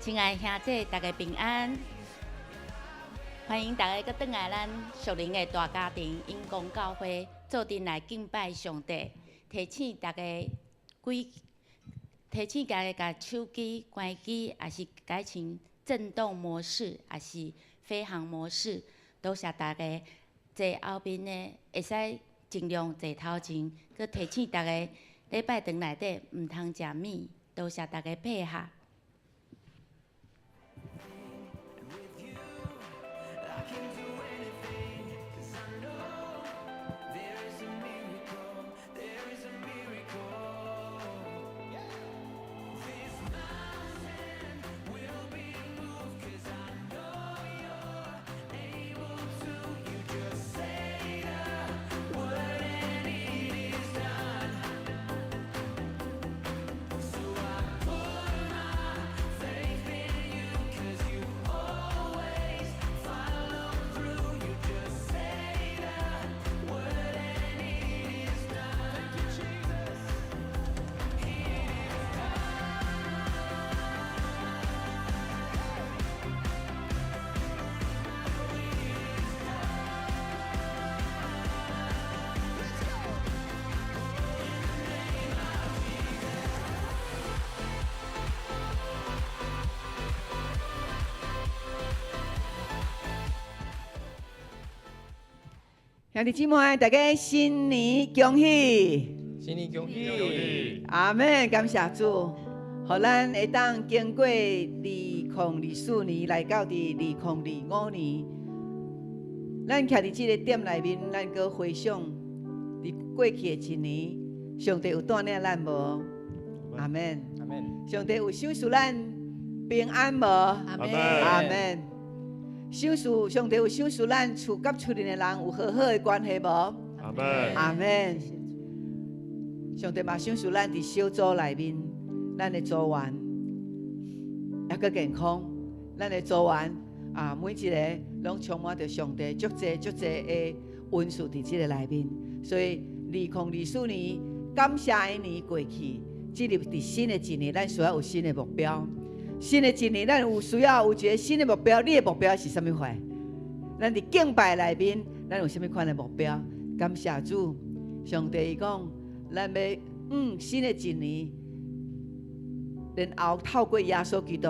亲爱兄弟，大家平安！欢迎大家搁转来咱属灵的大家庭永光教会，做阵来敬拜上帝。提醒大家甲手机关机，也是改成震动模式，也是飞行模式。多谢大家坐后面的，会使尽量坐头前。搁提醒大家，礼拜堂内底毋通食米。多谢大家配合。兄弟姊妹，大家新年恭喜！新年恭喜！阿们，感谢主，互咱会当经过2024年来到2025年，咱徛伫这个点内面，咱搁回想伫过去的一年，上帝有带领咱无？阿们，阿门。上帝有赏赐咱平安无？阿们阿们。上帝有赏赐咱厝甲厝里的人有好好的关系无？阿门。阿们。上帝嘛赏赐咱伫小组内面，咱的组员也搁健康，咱的组员每一个拢充满着上帝足济的恩赐伫即个内面。所以2024年感谢的年过去，进入伫新的一年，咱需要有新的目标。新的一年，咱需要有一个新的目标。你的目标是啥物款？咱伫敬拜内面，咱有啥物款的目标？感谢主，上帝讲，咱要新的一年，然后透过耶稣基督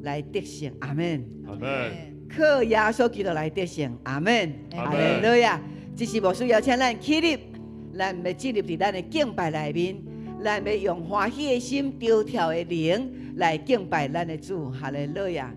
来得胜。阿门。阿门。靠耶稣基督来得胜。阿门。阿门。哈利路亚！这是牧师邀请咱起立，咱要进入伫咱的敬拜内面，咱要用欢喜的心、高跳的灵。来敬拜咱的主，哈利路亚！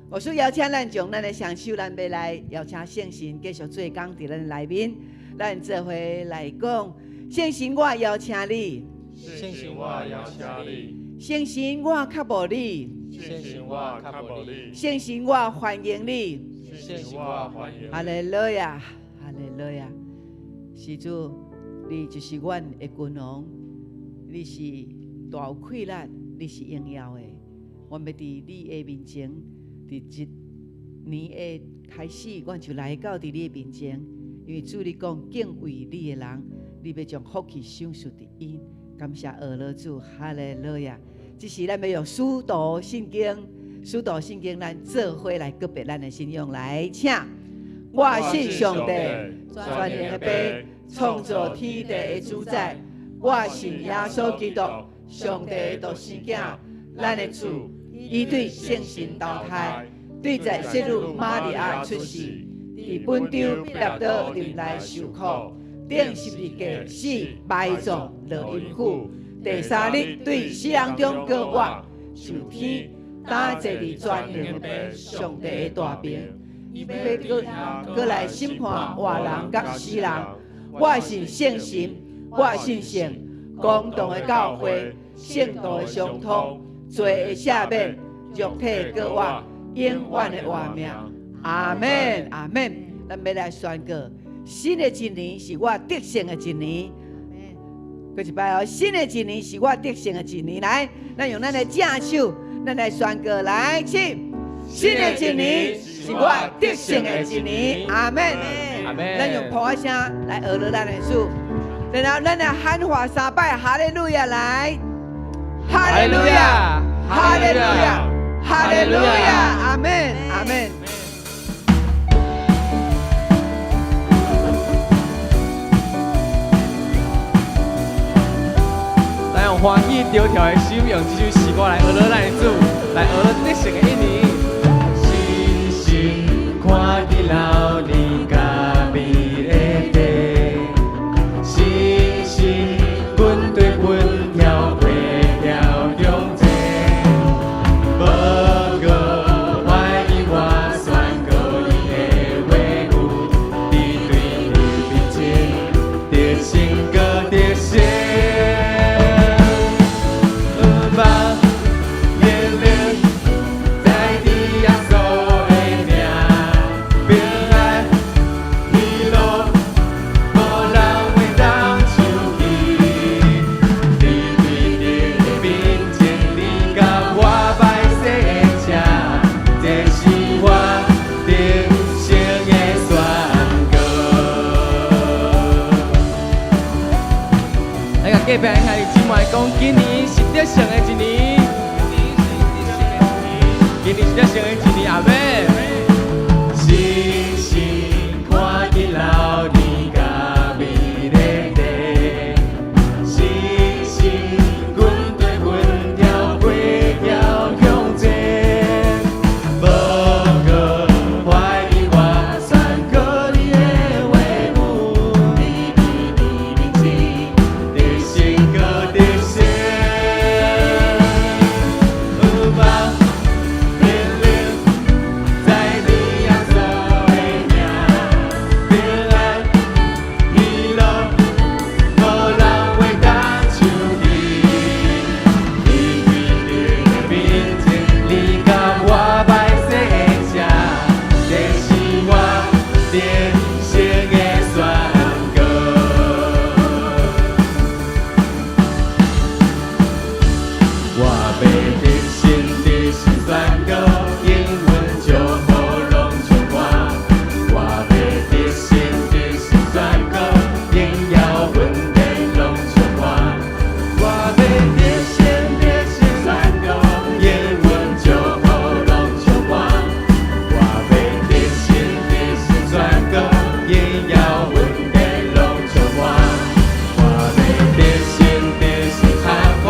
我说邀请咱将咱的双手，咱要来邀请圣神继续做工伫咱内面，咱做伙来讲，圣神我邀请你，圣神我邀请你，圣神我较无你，圣神我较无你，圣神我欢迎你，圣神我欢迎你。哈利路亚，哈利路亚！是主，你就是阮的君王，你是大有气力。你是荣耀的，我们伫你的面前，伫一年的开始，我就来到伫你的面前。因为主你讲敬畏你的人，你要将福气赏赐伫因。感谢俄罗主，哈利路亚！这是咱要用使徒圣经，咱做伙来告别咱的信仰。来，请我信上帝，全能的父，创造天地的主宰。我信耶稣基督。上帝独生子，咱的主，伊对圣神投胎，对在圣母玛利亚出世，伫本州彼拉多林内受苦，顶十字架死埋葬落阴府，第三日对死人中过活，受天担坐伫全能的父上帝的大名，伊要过来审判活人甲死人。我信圣神，我信圣公道的教会。圣道的相通，罪的赦免，肉体过活，永远的活命。阿门，阿门。咱要来宣告，新的一年是我得胜的一年。过一摆哦，新的一年是我得胜的一年。来，咱用咱的正手，咱来宣告，来，请。新的一年是我得胜的一年。阿门，阿门。咱用普声来学了咱的主，然后咱来喊话3摆，哈利路亚来。哈利路亚，哈利路亚，哈利路亚，阿门，阿门。来用欢喜条条的心，用这首诗歌来学乐咱的主，来学乐得胜的一年。星星看见老你家美的地，星星滚对滚跳过了中间，无过怀疑我宣告你的话语，你对你面前得胜个得胜。隔壁兄弟姊妹讲，今年是得胜的一年，今年是得胜的一年，阿妹。星星看见老你家美丽地，星星滚对滚跳过了向前，无过怀疑我宣告你的话语，你面前。个的心，望年龄在你亚洲的名，平安喜乐，无人会当手你。你对你的面前，你甲我百姓的家，这是我人生的宣告。我要得胜得胜宣告，英文祝福拢唱我。我要得胜得胜宣告，荣耀稳定拢唱我。我要得胜得胜宣告，英文祝福拢唱我。我要得胜得胜宣告，荣耀稳定拢唱我。我要得胜得胜喊我。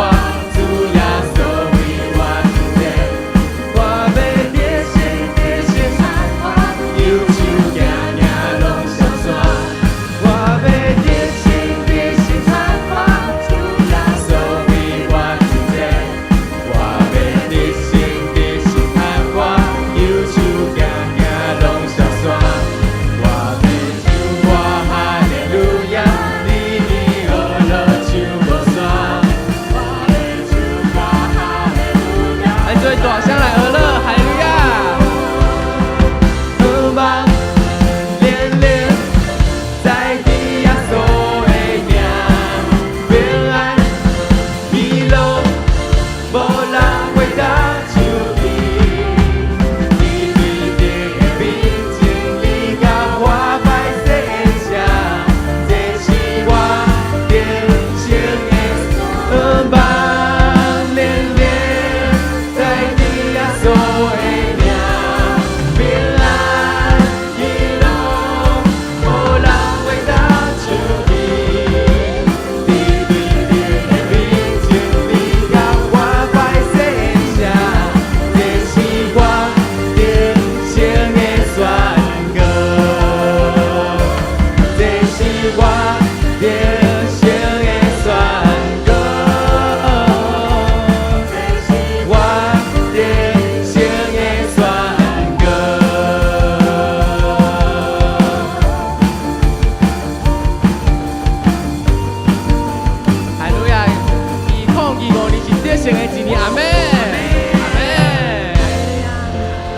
最大声来学乐，哈利路亚！望年龄在地亚所的名，平安喜乐，无人会当像你。你对你的面前，你甲我百姓的城，这是我人生的望。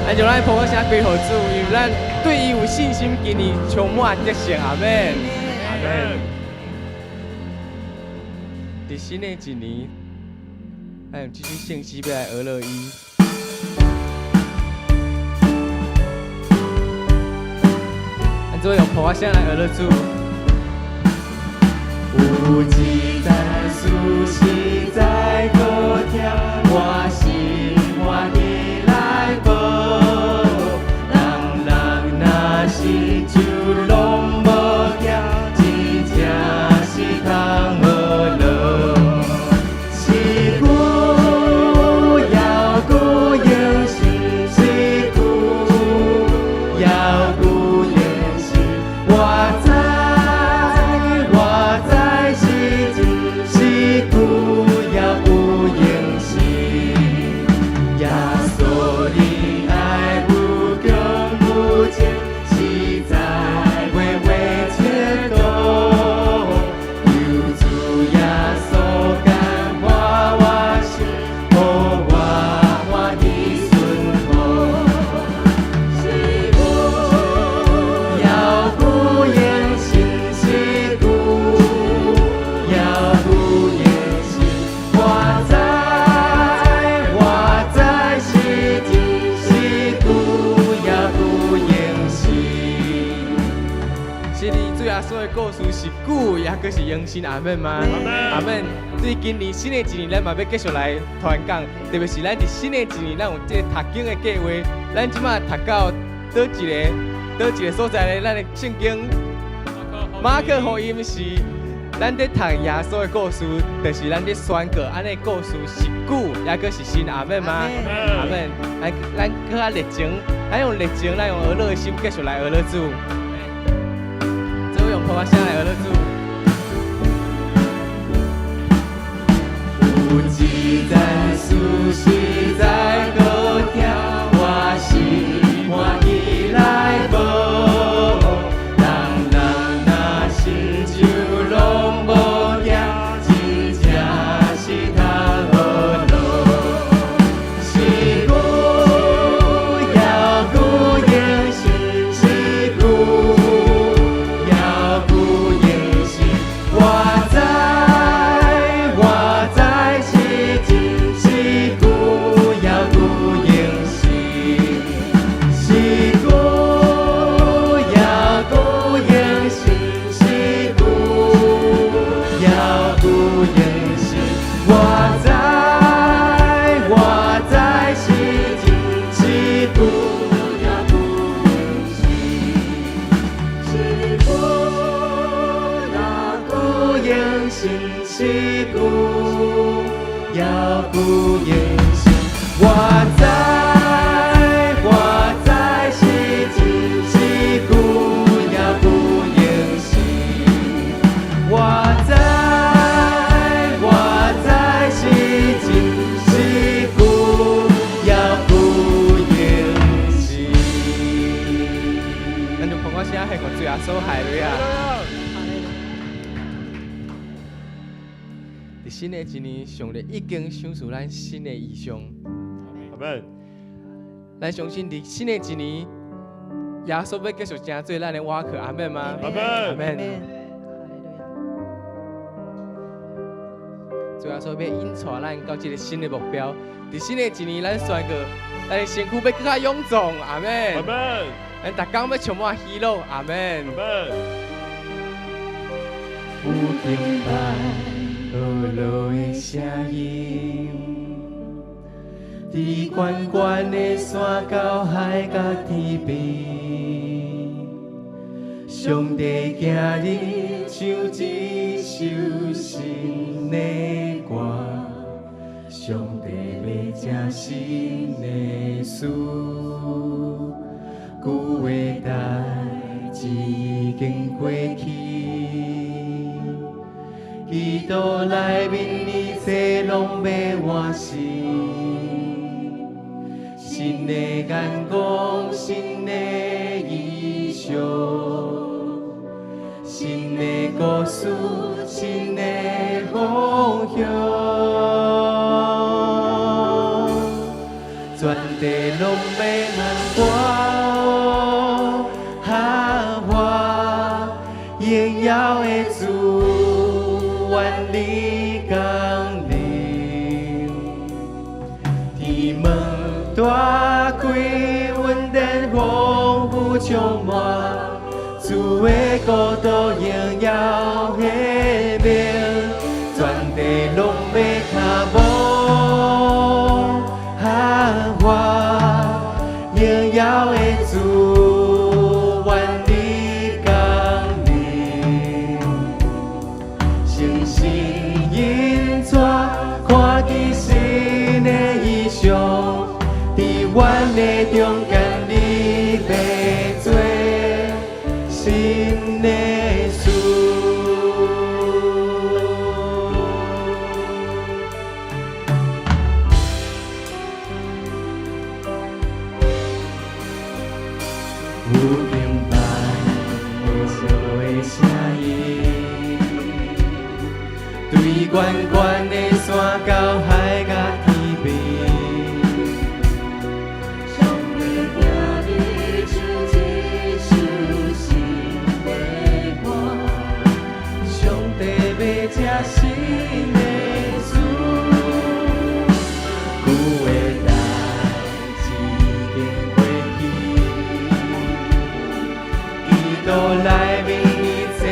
咱就来捧个声归互主，因为咱对伊有信心，今年充满得胜，阿门，阿门。伫新的一年，咱用这首圣诗要来学乐伊。咱做用捧个声来学乐主。有一在苏西在高跳，我心欢喜来。的故事是久，也阁是永新，阿门吗？阿门。所以今年新的一年，咱嘛要继续来传讲，特别是咱伫新的一年，咱有这个读经的计划，咱即马读到倒一个所在咧？咱的圣经马可福音是咱在读耶稣的故事，就是咱在宣告安尼故事是久，也阁是新，阿门吗？阿门。咱搁较热情，咱用热情，咱用俄勒的心继续来俄勒主。最后用普通声来俄勒主。有一赞数是在高跳，我心欢喜来报。人若是就拢无惊，真正是头无路。是久要久永是是久要久永是，我知。是久要久永是，我知是真是久要久永是，我知是真是久要久永是。咱就看我声，系我最后所害的啊！新的一年，上帝已经想出咱新的意象。阿门。咱相信伫新的一年，耶稣要继续成做咱的瓦克。阿门吗？阿门。阿门。主耶稣要引带咱到这个新的目标。伫新的一年，咱宣告，咱的身躯要更加臃肿。阿门。阿门。咱逐天要充满喜乐。阿门。阿门。有平淡。落落的声音，伫悬悬的山沟海甲天边，上帝今日唱一首新的歌，上帝要成新的事，旧的代志已经过去。基督内面一切拢要完成，新的眼光，新的意象，新的故事，新的方向，全地拢要咱我喊我荣耀的主。万里降临，天门大开，稳定丰富充满，主的国度荣耀的名，全地拢要脚步喊我荣耀的主，万里降临。心引带，看见新的意象，伫阮的中间，你要做新的事。有明白无少的声音。对悬悬的山沟海甲天边，上帝今日唱一首新的歌，上帝要成新的事，旧的代志已经过去，基督内面一切。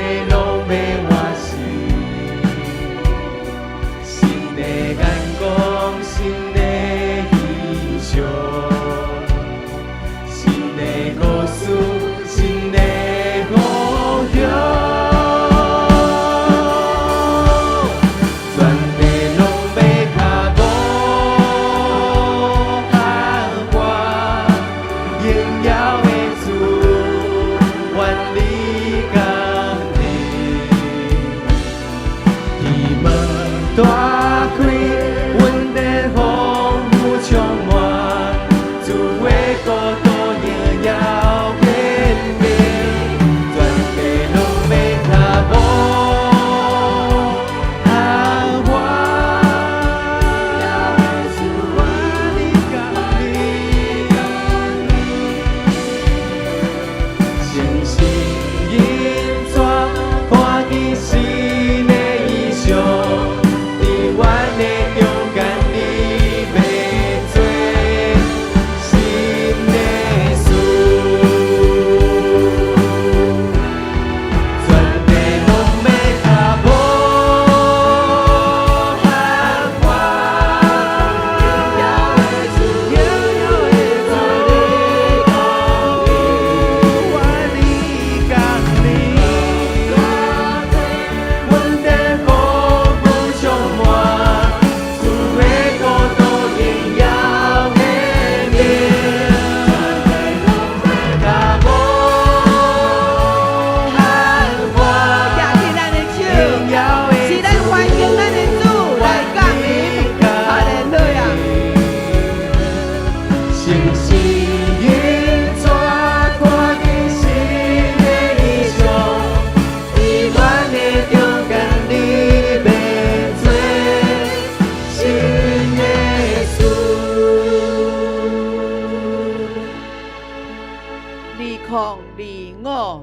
2025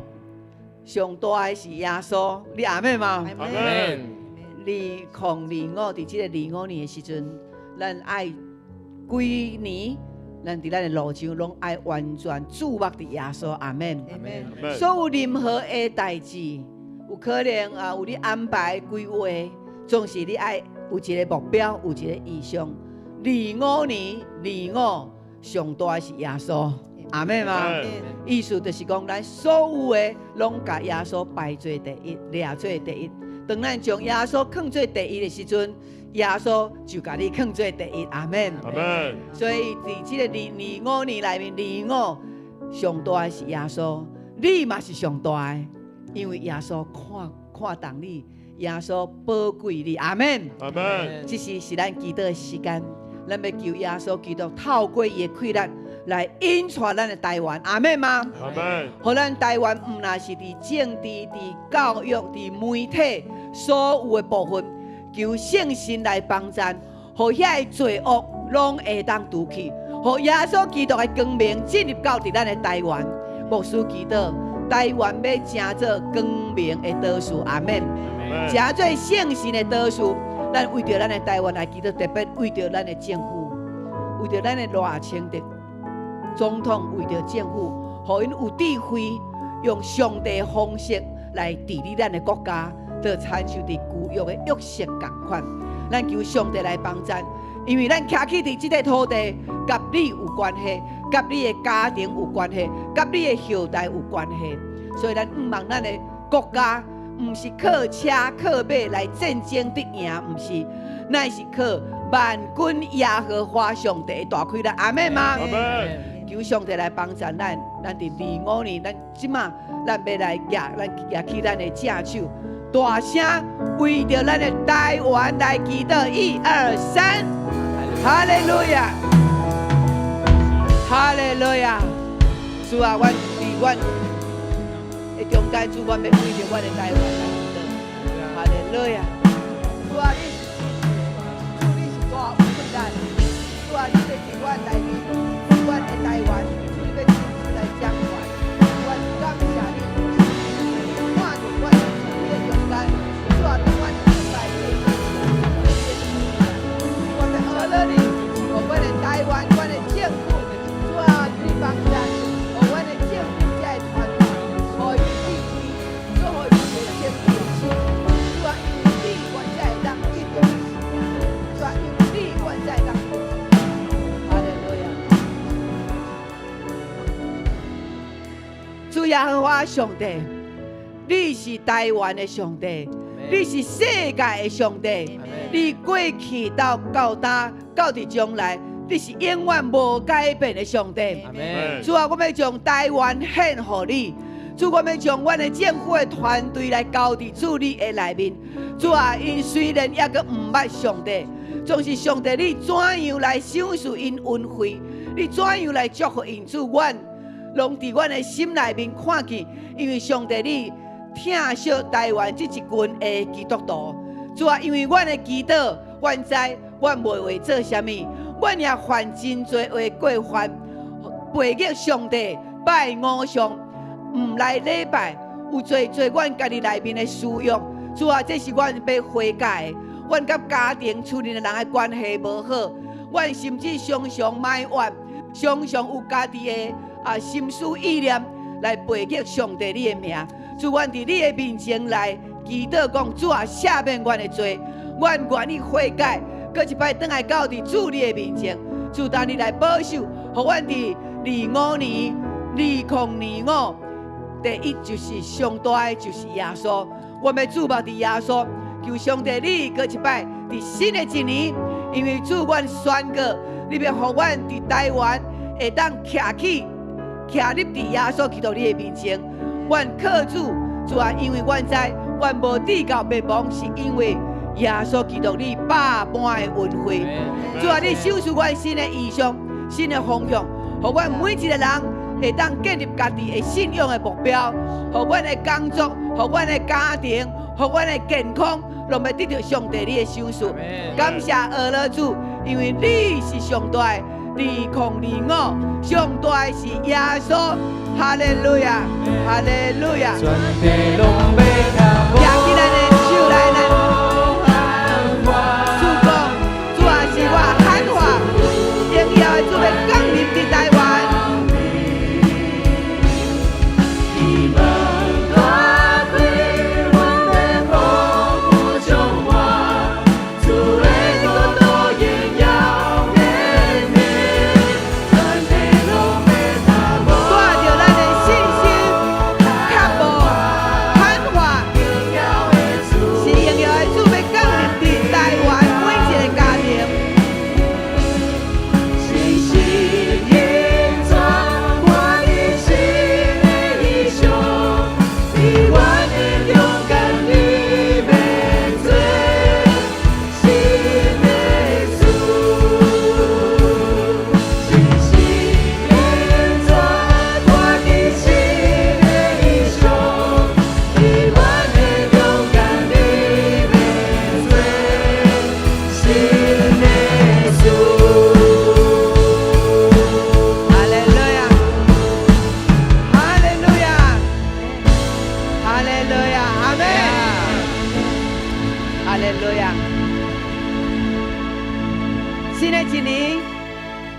上大的是耶稣，你阿妹吗？阿门。 2025伫即个25年的时阵，咱爱规年，咱伫咱的路上拢爱完全注目伫耶稣，阿门。阿门。所有任何的代志，有可能有你安排规划，总是你爱有一个目标，有一个意向。25年25上大的是耶稣，阿门吗？意思就是讲，咱所有的拢甲耶稣摆做第一，列做第一。当咱将耶稣放做第一的时阵，耶稣就甲你放做第一，阿门。阿门。所以伫即个25年内面，25上大的是耶稣，你嘛是上大的，因为耶稣看重你，耶稣宝贵你，阿门。阿门。这是咱祈祷的时间，咱要求耶稣基督透过伊的溃烂来引传咱的台湾，阿门吗？阿门。互咱台湾毋但是伫政治、伫教育、伫媒体所有的部分，求圣神来帮助，互遐个罪恶拢会当除去，互耶稣基督的光明进入到伫咱的台湾。牧师祈祷，台湾要成做光明的岛屿，阿门。成做圣神的岛屿，咱为着咱的台湾来祈祷，特别为着咱的政府，为着咱的热情的总统，为着政府，互因有智慧，用上帝的方式来治理咱的国家，就参像伫旧约的约瑟同款。咱求上帝来帮助，因为咱徛起伫即个土地，甲你有关系，甲你的家庭有关系，甲你的后代有关系。所以咱毋望咱的国家，毋是靠车靠马来战争得赢，毋是，乃是靠万军耶和华上帝的大开啦，阿门吗？阿门。求上帝来帮助咱，咱伫25年，咱即马咱要来举起咱的正手，大声为着咱的台湾来祈祷，1、2、3，哈利路亚，哈利路亚！主啊，阮伫阮的中间，主，阮要为着阮的台湾来祈祷，哈利路亚！主啊，你是大有困难，主啊，你要伫阮内面。阮的台湾，主要亲自来掌管，阮感谢你，看着阮你的中间，主啊，阮来的，我们学了你，我们的台湾，阮的政府，主啊，你帮助，我们的政府才会团结，可以支持，做好一个政府，主啊，有你，阮才会当一直，主啊，有你，阮才会当。主耶和华上帝，你是台湾的上帝，你是世界的上帝，你过去到今，到伫将来，你是永远无改变的上帝。主啊，我们将台湾献给你。主，我们将阮的政府的团队来交伫主你的内面。主啊，因虽然也阁毋捌上帝，总是上帝你怎样来赏赐因恩惠，你怎样来祝福因主阮。拢伫阮的心内面看见，因为上帝你疼惜台湾这一群的基督徒。主啊，因为阮的祈祷，阮知阮袂为做啥物，阮也犯真多的过犯，背逆上帝，拜偶像，毋来礼拜，有做阮家己内面的私欲。主啊，这是阮要悔改的。阮甲家庭、厝里的人的关系无好，阮甚至常常埋怨，常常有家己的。心思意念来背逆上帝你的名，主，阮伫你的面前来祈祷讲，主啊，赦免阮的罪，阮愿意悔改，搁一摆转来到伫主你的面前，主，当你来保守，互阮伫25年、2025，第一就是上大的就是耶稣，我们注目伫耶稣，求上帝你搁一摆伫新的一年，因为主，阮宣告，你要互阮伫台湾会当徛起。徛立伫耶稣基督你的面前，阮靠主，主啊，因为阮知，阮无抵到灭亡，是因为耶稣基督你百般的恩惠。主啊，你赏赐阮新的意向、新的方向，互阮每一个人会当建立家己的信仰的目标，互阮的工作、互阮的家庭、互阮的健康，拢要得到上帝你的赏赐。感谢俄罗主，因为你是上大的。2025，上大的是耶稣，哈利路亚，哈利路亚。全地拢要听无。举起咱的手来，咱主讲，主啊是我喊话，荣耀的主要降临伫台湾。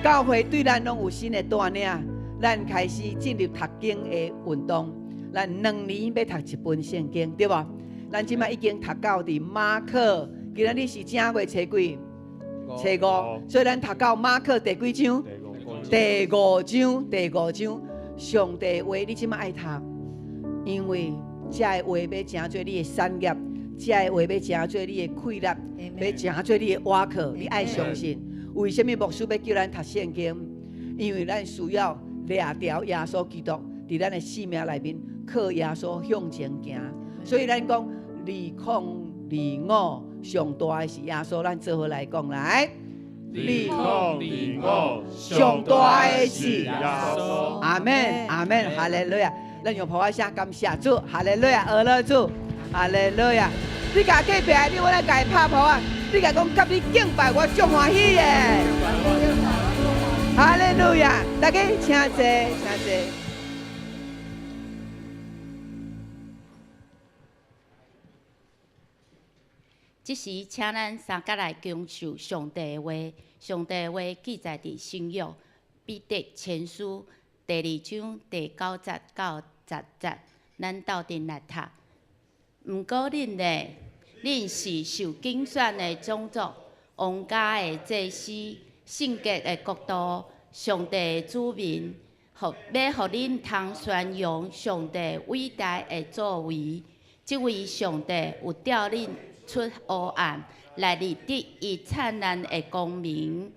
教会对咱拢有新的带领，咱开始进入读经的运动。咱2年要读一本圣经，对无？咱即摆已经读到伫马可，今仔日是正月初几？初5，所以咱读到马可第几章？第5章，第5章。上帝话你即摆爱读，因为这个话要成做你的产业，这个话要成做你的溃烂，要成做你的瓦靠，你爱相信。为什么牧师要叫咱读圣经？因为咱需要掠条耶稣基督伫咱的生命内面，靠耶稣向前行。所以咱讲2025上大的是耶稣，咱做伙来讲来。2025上大的是耶稣。阿门，阿门，哈利路亚！咱用普话声感谢主，哈利路亚，阿乐主，哈利路亚！你甲隔壁的，你我来甲伊拍普啊！你甲讲，甲你敬拜，我足欢喜的。哈利路亚！大家请坐，请坐。即时，请咱三甲来恭受上帝的话。上帝的话记载伫新约彼得前书第2章第9节到10节，咱斗阵来读。毋过恁咧，恁是受拣选的种族，王家的祭司，圣洁的国度，上帝的子民，要互恁通宣扬上帝伟大的作为。即位上帝有调恁出黑暗，来立得伊灿烂的光明。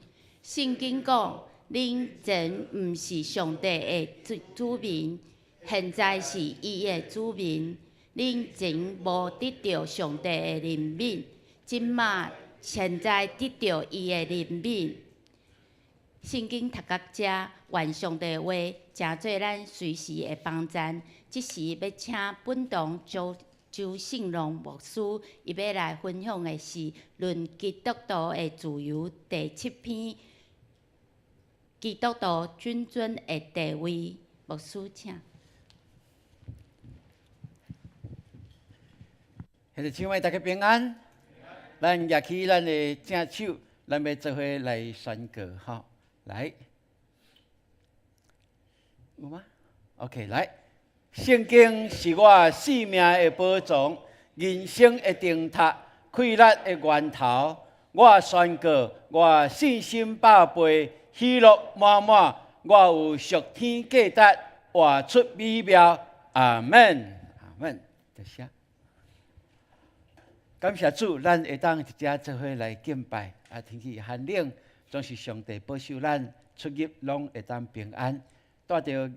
圣经讲，恁前毋是上帝的子民，现在是伊的子民。恁前无得到上帝的怜悯，即马现在得到伊的怜悯。圣经读到这，愿上帝的话成做咱随时的帮赞。即时要请本堂周信荣牧师，伊要来分享的是《论基督徒的自由》第7篇，基督徒君尊的地位。牧师，请。现在请问大家平安，咱举起咱的正手，咱要做伙来宣告哈。来，有吗 ？OK， 来。圣经是我生命的宝藏，人生的灯塔，快乐的源头。我宣告，我信心百倍，喜乐满满。我有属天价值，活出美妙。阿门，阿门。多谢。感谢主，咱会当一只做伙来敬拜。天气寒冷，总是上帝保守咱出入拢会当平安。带着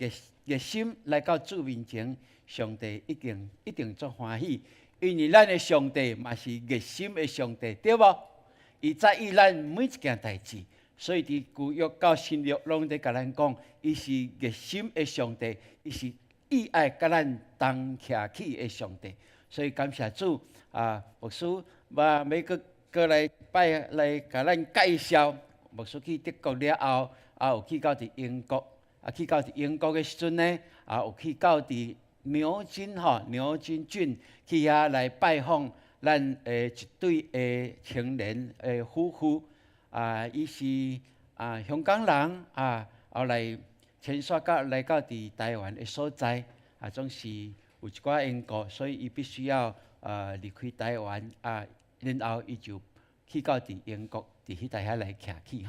热心来到主面前，上帝一定足欢喜，因为咱的上帝嘛是热心的上帝，对无？伊在意咱每一件代志，所以伫旧约到新约拢在甲咱讲，伊是热心的上帝，伊是意爱甲咱同徛起的上帝。所以感谢主牧师要过来拜来甲咱介绍，牧师去德国了后有去到伫英国，去到伫英国的时阵呢，有去到伫牛津牛津郡去遐来拜访咱一对青年夫妇，伊是香港人后来迁徙来到伫台湾的所在，总是有一寡缘故，所以伊必须要离开台湾然后伊就去到伫英国，伫迄搭遐来徛起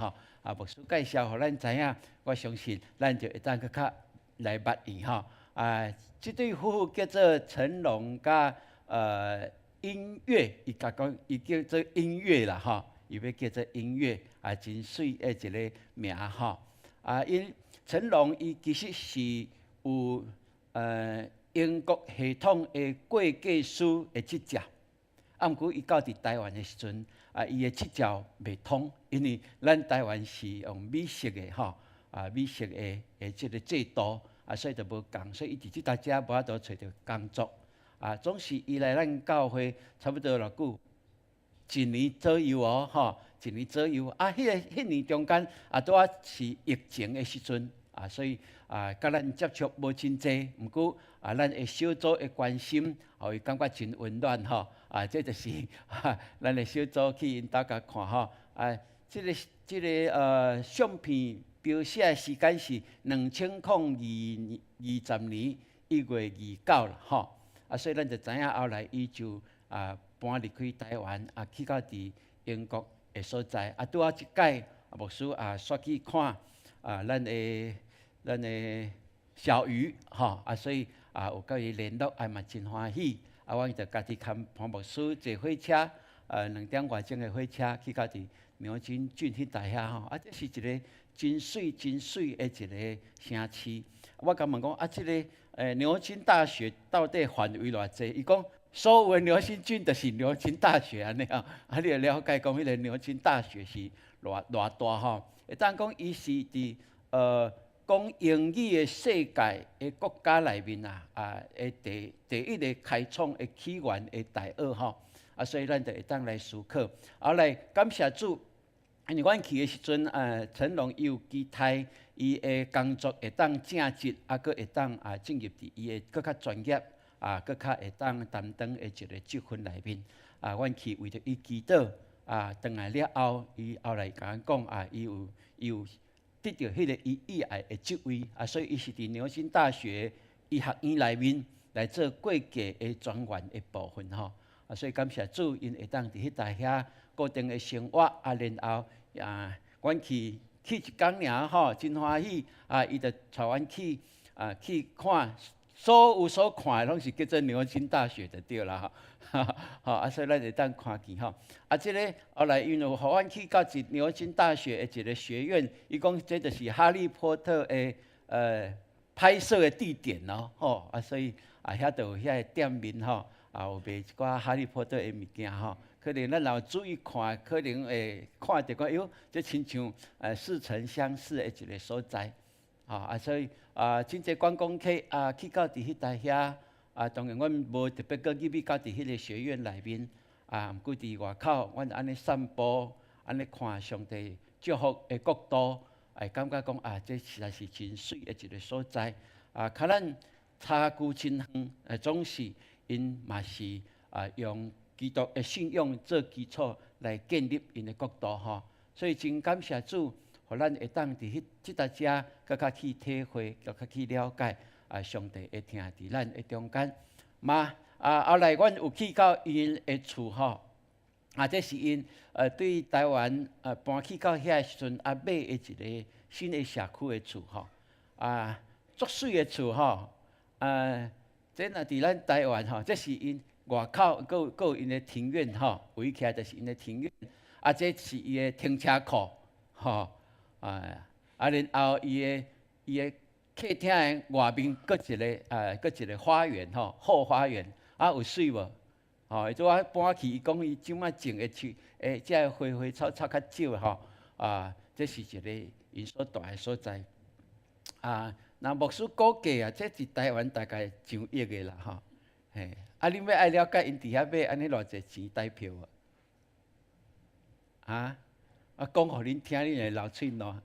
牧师介绍，互咱知影，我相信咱就会当搁较来捌伊即对夫妇叫做成龙甲音乐，伊甲讲伊叫做音乐啦伊要叫做音乐真水的一个名因成龙伊其实是有英国系统的会计师的执照，毋过伊到伫台湾的时阵，伊的执照袂通，因为咱台湾是用美式的美式的即个制度，所以就无共，所以伊伫即搭遮无法度找到工作，总是伊来咱教会差不多偌久，1年左右1年左右，迄年中间拄是疫情的时阵，所以甲咱接触无真济，毋过咱的小组的关心，互伊感觉真温暖这就是咱的小组去因兜甲看即个相片标写的时间是2020年1月29啦所以咱就知影后来伊就搬离开台湾去到伫英国的所在拄即届牧师煞去看咱的小鱼所以有甲伊联络嘛真欢喜阮就家己牵潘牧师坐火车2点外钟的火车去到伫牛津郡迄带遐这是一个真水的一个城市。我甲问讲即个牛津大学到底范围偌济？伊讲所有的牛津郡就是牛津大学安尼你就了解讲迄个牛津大学是偌大会当讲伊是伫讲英语的世界的国家内面第一个开创的起源的大学所以咱就会当来思考，后来感谢主。因为阮去的时阵，成龙伊有期待伊的工作会当正职，佫会当进入伫伊的佫较专业，佫较会当担当的一个职分内面。阮去为着伊祈祷，转来了后，伊后来甲阮讲，伊有得到迄个伊意爱的职位，所以伊是伫牛津大学医学院内面来做会计的专员的部分所以感谢主，因会当伫迄搭遐固定的生活然后阮去一工尔真欢喜伊就带阮去看所有所看的拢是叫做牛津大学就对啦所以咱会当看见即个后来因有互阮去到一牛津大学的一个学院，伊讲这就是哈利波特的拍摄的地点所以遐就有遐个店面有卖一寡哈利波特的物件可能咱若注意看，可能会看到讲，哟，这亲像似曾相识的一个所在，所以真侪观光客去到伫迄搭遐，当然阮无特别去到伫迄个学院内面，毋过伫外口，阮安尼散步，安尼看上帝祝福的国度，感觉讲这实在是真水的一个所在，较咱差距真远，总是因嘛是用基督的信仰做基础来建立因的国度所以真感谢主，互咱会当伫即搭遮更较去体会，更较去了解上帝会听伫咱的中间。后来阮有去到因的厝这是因对台湾搬去到遐时阵买的一个新的社区的厝足水的厝这若伫咱台湾这是因。外口佫有因的庭院围起来就是因的庭院，这是伊的停车库然后伊的客厅的外面佫一个花园后花园有水无？伊拄搬去，伊讲伊即摆种的这花草较少这是一个因所住的所在那牧师估计这伫台湾大概上亿个啦你要爱了解因伫遐买安尼偌济钱台票讲互恁听，恁会流喙烂。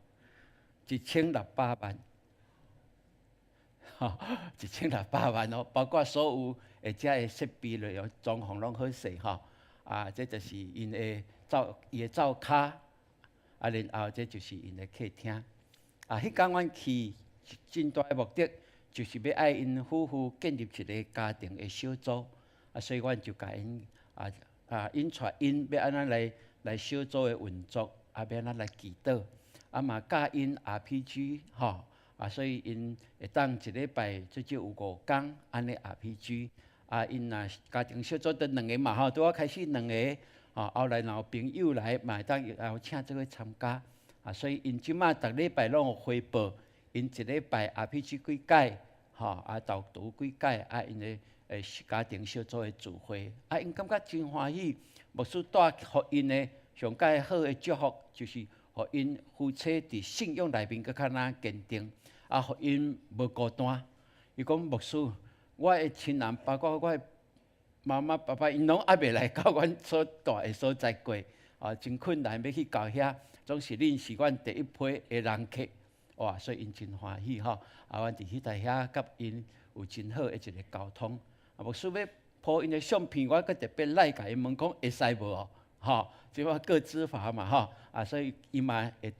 1600万，1600万哦，包括所有遮的设备了，装潢拢好势吼。这就是因的灶骹，然后这就是因的客厅。迄天阮去真大的目的，就是要爱因夫妇建立一个家庭的小组。所以阮就甲因引带因要安怎来小组的运作，要安怎来祈祷，嘛教因 RPG 吼。所以因会当一礼拜最少有5天安尼 RPG。因若家庭小组得2个嘛吼，拄仔开始2个，后来若有朋友来，嘛会当有请做伙参加。所以因即马逐礼拜拢有汇报，因一礼拜 RPG 几解，导读几解，因的家庭小组的聚会，因感觉真欢喜。牧师带互因的上介好的祝福，就是互因夫妻伫信仰内面搁较哪坚定，互因无孤单。伊讲牧师，我的亲人，包括我的妈妈、爸爸，因拢还未来到阮所住的所在过，真困难要去到遐，总是恁是阮第一批的人客，哇！所以因真欢喜吼。阮伫迄台遐甲因有真好的一个沟通。牧师要播因的相片，我搁特别来甲因问讲会使无哦？即马各执法嘛吼。所以伊嘛会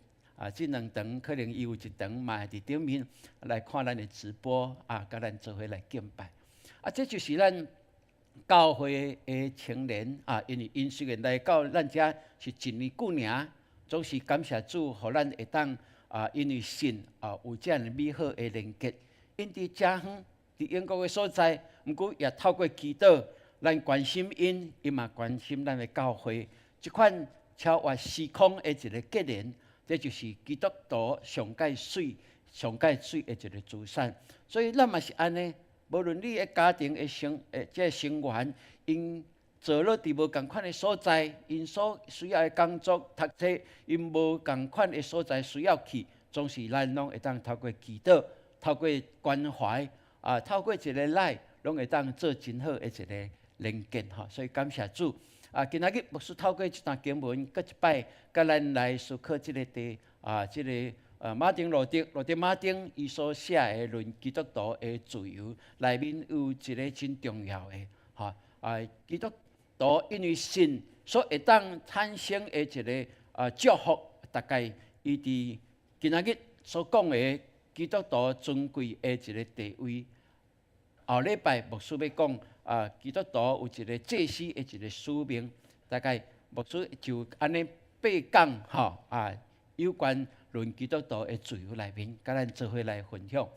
即2场可能伊有1场嘛会伫顶面来看咱的直播，甲咱做伙来敬拜。这就是咱教会的青年因为因虽然来到咱遮是1年久尔，总是感谢主，互咱会当因为信有这样美好的连结。因伫遮远，伫英国的所在，毋过也透过祈祷，咱关心因，伊嘛关心咱的教会。即款超越时空的一个结连，这就是基督徒上界水的一个资产。所以咱嘛是安尼。无论你的家庭的成员，因做了伫无共款的所在，因所需要的工作、读册，因无共款的所在需要去，总是咱拢会当透过祈祷、透过关怀，透过一个来，拢会当做真好的一个连结吼。所以感谢主。今仔日牧师透过这段经文，搁一摆，甲咱来思考这个这个。马丁路德马丁伊所写的《论基督徒的自由》内面有一个真重要的基督徒因为信所会当产生的一个祝福，大概伊伫今仔日所讲的基督徒尊贵的一个地位。后礼拜牧师要讲基督徒有一个祭司的一个使命，大概牧师就安尼8讲有关。论基督徒的自由内面，甲咱做伙来分享。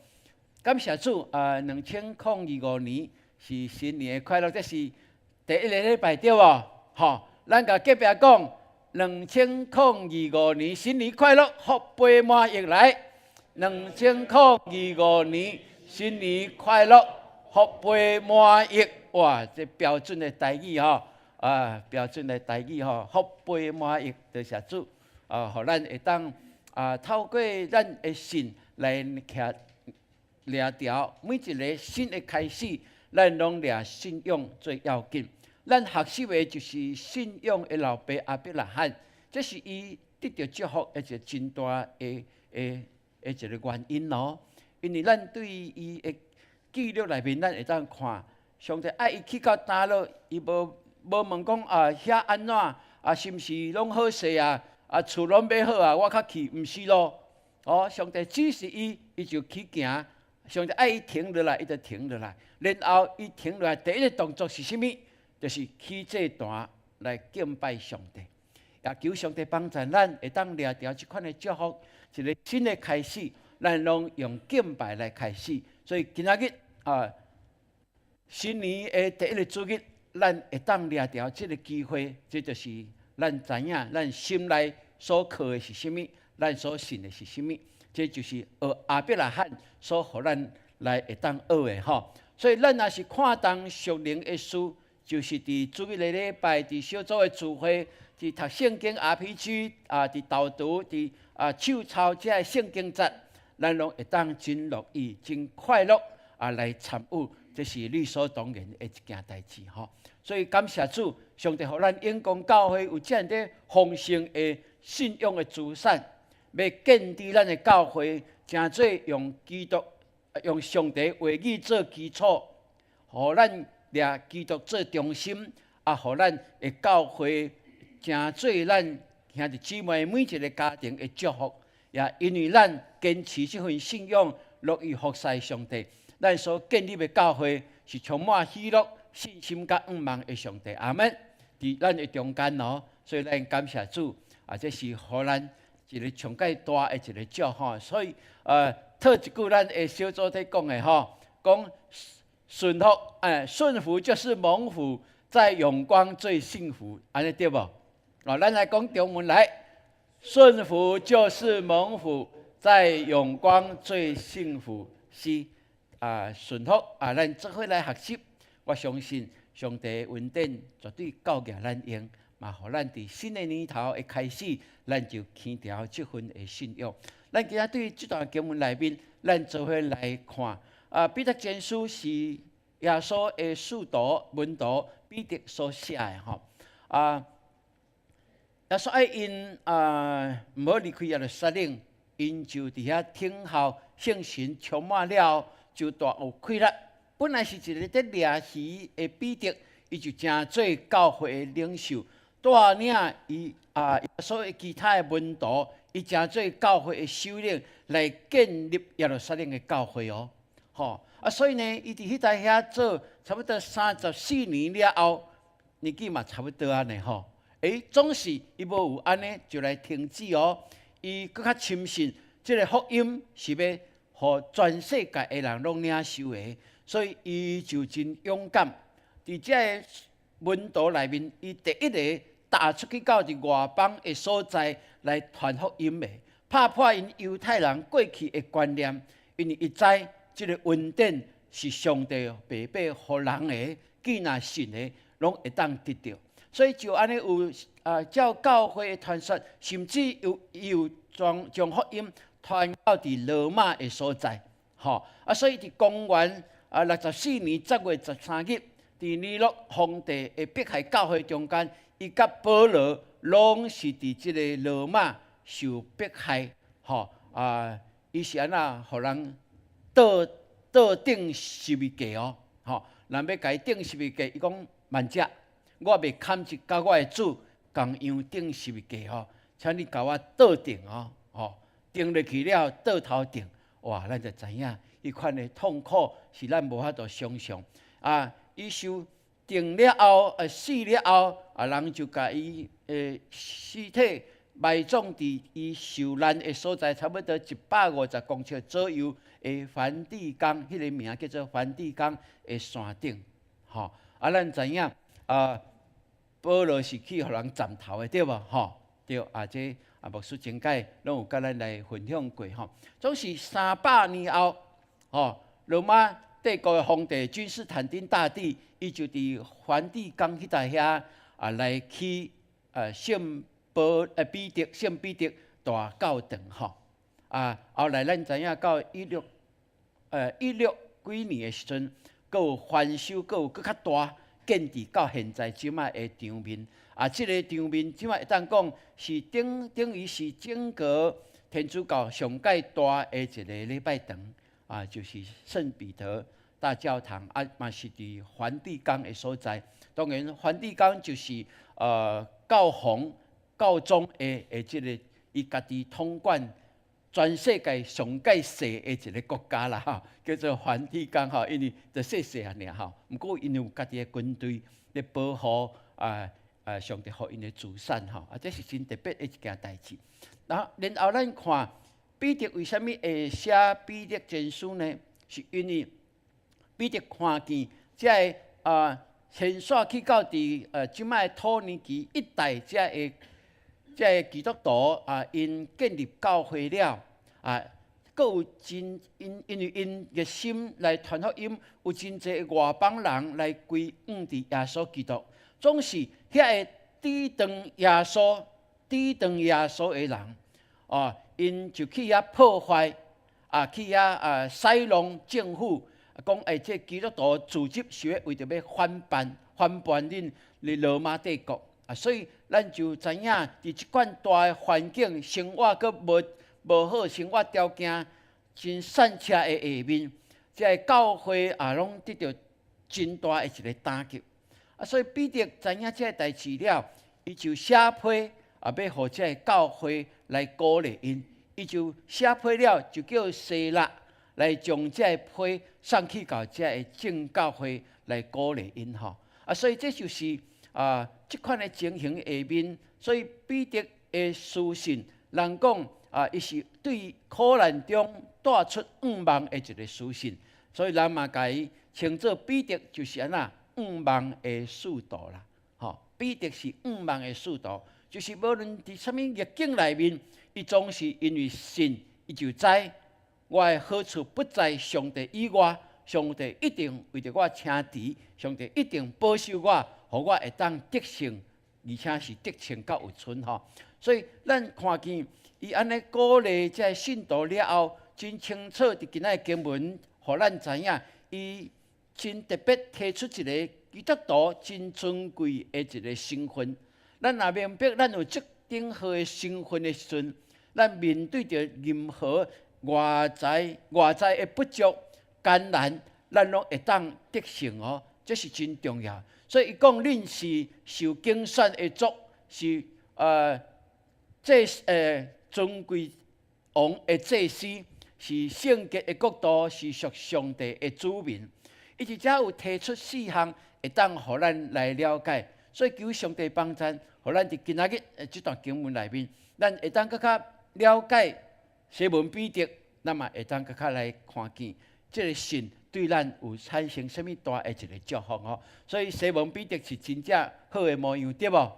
感谢主，2025年是新年的快乐，这是第1个礼拜对无？咱甲隔壁讲，2025年新年快乐，福杯满溢来。2025年新年快乐，福杯满溢。哇，这标准的台语标准的台语福杯满溢，多谢主，互咱会当。透过咱的信来掠条每一个新的开始，咱拢掠信仰最要紧。咱学习的就是信仰的老爸阿伯拉罕，这是伊得到祝福一个真大的一个原因咯。因为咱对伊的记录内面，咱会当看，上帝爱伊去到哪落，伊无问讲遐安怎是毋是拢好势厝拢买好我较去，毋是咯。上帝指示伊，伊就去行。上帝爱伊停落来，伊就停落来。然后伊停落来，第一个动作是啥物？就是起这段来敬拜上帝。也求上帝帮助咱，会当掠着即款的祝福，一个新的开始，咱拢用敬拜来开始。所以今仔日新年的第1个主日，咱会当掠着即个机会，这就是咱知影，咱心内所靠的是啥物，咱所信的是啥物，这就是学阿伯拉罕所互咱来会当学的吼。所以咱若是看重属灵的事，就是伫主日的礼拜，伫小组的聚会，伫读圣经 RPG 伫导读，伫手抄这圣经节，咱拢会当真乐意、真快乐来参与，这是理所当然的一件代志吼。所以感谢主，上帝互咱永光教会有这样的丰盛的信仰的资产。要建立咱的教会，诚做用用上帝话语做基础，互咱掠基督做中心，互咱的教会诚做咱兄弟姊妹每一个家庭的祝福。也因为咱坚持这份信仰，乐于服侍上帝，咱所建立的教会是充满喜乐、信心甲愿望的上帝。阿门。伫咱的中间所以咱感谢主，这是互咱一个上介大的一个祝福。所以套一句咱的小组在讲的讲顺服，顺服就是蒙福，在永光最幸福，安尼对无？咱来讲中文来。顺服就是蒙福，在永光最幸福。是顺服咱做伙来学习。我相信上帝的恩典绝对教育咱用，嘛，互咱伫新的年头的开始，咱就牵条这份的信仰。咱今仔对这段经文内面，咱做伙来看。彼得前书是耶稣的使徒门徒彼得所写的耶稣爱因唔好离开耶路撒冷，因就伫遐听候圣神充满了，就大有快乐。本来是一个在掠鱼的彼得，伊就诚做教会的领袖，带领伊耶稣的其他的门徒，伊诚做教会的首领来建立耶路撒冷的教会所以呢，伊伫迄搭遐做差不多34年了后，年纪嘛差不多安尼总是伊无有安尼就来停止伊搁较深信这个福音是要互全世界的人拢领受的，所以伊就真勇敢。伫这个门徒内面，伊第一个踏出去到伫外邦的所在来传福音的，打破因犹太人过去的观念，因为伊知这个恩典是上帝白白互人的，既然信的，拢会当得到。所以就安尼有照教会的传说，甚至有将福音传到伫罗马的所在，所以伫公元64年10月13日，伫尼禄皇帝的迫害教会中间，伊甲保罗拢是伫即个罗马受迫害，伊是安那互人倒顶十字架人要甲伊顶十字架，伊讲慢者。我袂堪一甲我的主同样顶十字架请你甲我倒定定落去了倒头定，哇！咱就知影，迄款的痛苦是咱无法度想象伊受定了后，死了后，人就甲伊尸体埋葬伫伊受难的所在，差不多150公尺左右的梵蒂冈，迄个名叫做梵蒂冈的山顶咱知影。保罗是去互人斩头的，对无？对这牧师前解拢有甲咱来分享过总是300年后，罗马帝国的皇帝君士坦丁大帝，伊就伫梵蒂冈迄搭遐来起圣彼得大教堂后来咱知影到16几年的时阵，阁有翻修，阁有搁较大。建伫到现在即卖的场面即个场面即卖会当讲是等于是整个天主教上介大的一个礼拜堂就是圣彼得大教堂嘛是伫梵蒂冈的所在。当然，梵蒂冈就是教皇教宗的即个伊家己统管全世界上介小的一个国家啦叫做梵蒂冈因为就细细啊尔毋过因有家己的军队咧保护上帝互因的祖产这是真特别的一件代志。然后咱看彼得为虾米会写彼得前书呢？是因为彼得看见这个线线去到伫即卖土耳其一带这个基督徒因建立教会了阁有真因为因热心来传福音，有真侪外邦人来归向伫耶稣基督，总是遐个抵挡耶稣的人因就去遐破坏去遐塞弄政府，讲这基督徒组织是要为着要反叛恁罗马帝国所以咱就知影伫即款大的环境生活，阁无好生活条件真善车的下面，这教会拢得到真大的一个打击。所以彼得知影这代志了，伊就写批要互这教会来鼓励因，伊就写批了，就叫西拉来将这批送去到这正教会来鼓励因吼。所以这就是这款的情形下面，所以彼得的书信，人讲伊是对苦难中带出5望的一个书信，所以人嘛甲伊称作彼得就是安那5望的使徒啦。彼得是5望的使徒，就是无论伫什么逆境内面，伊总是因为信，伊就知我的好处不在上帝以外，上帝一定为着我请持，上帝一定保守我，互我会当得胜，而且是得胜到有存吼。所以咱看见伊安尼鼓励这信徒了后，真清楚伫今仔经文，互咱知影，伊真特别提出一个基督徒真尊贵的一个身份。咱若明白咱有这顶好的身份的时阵，咱面对着任何外在的不足、艰难，咱拢会当得胜哦。这是真重要。所以伊讲，恁是受拣选的族，是尊贵王的祭司，是圣洁的国度，是属上帝的子民。伊伫遮有提出4项，会当互咱来了解。所以求上帝帮助，互咱伫今仔日这段经文内面，咱会当更较了解西门彼得，那么会当更较来看见这个信对咱有产生什么大的一个祝福哦。所以西门彼得是真正好的模样，对无？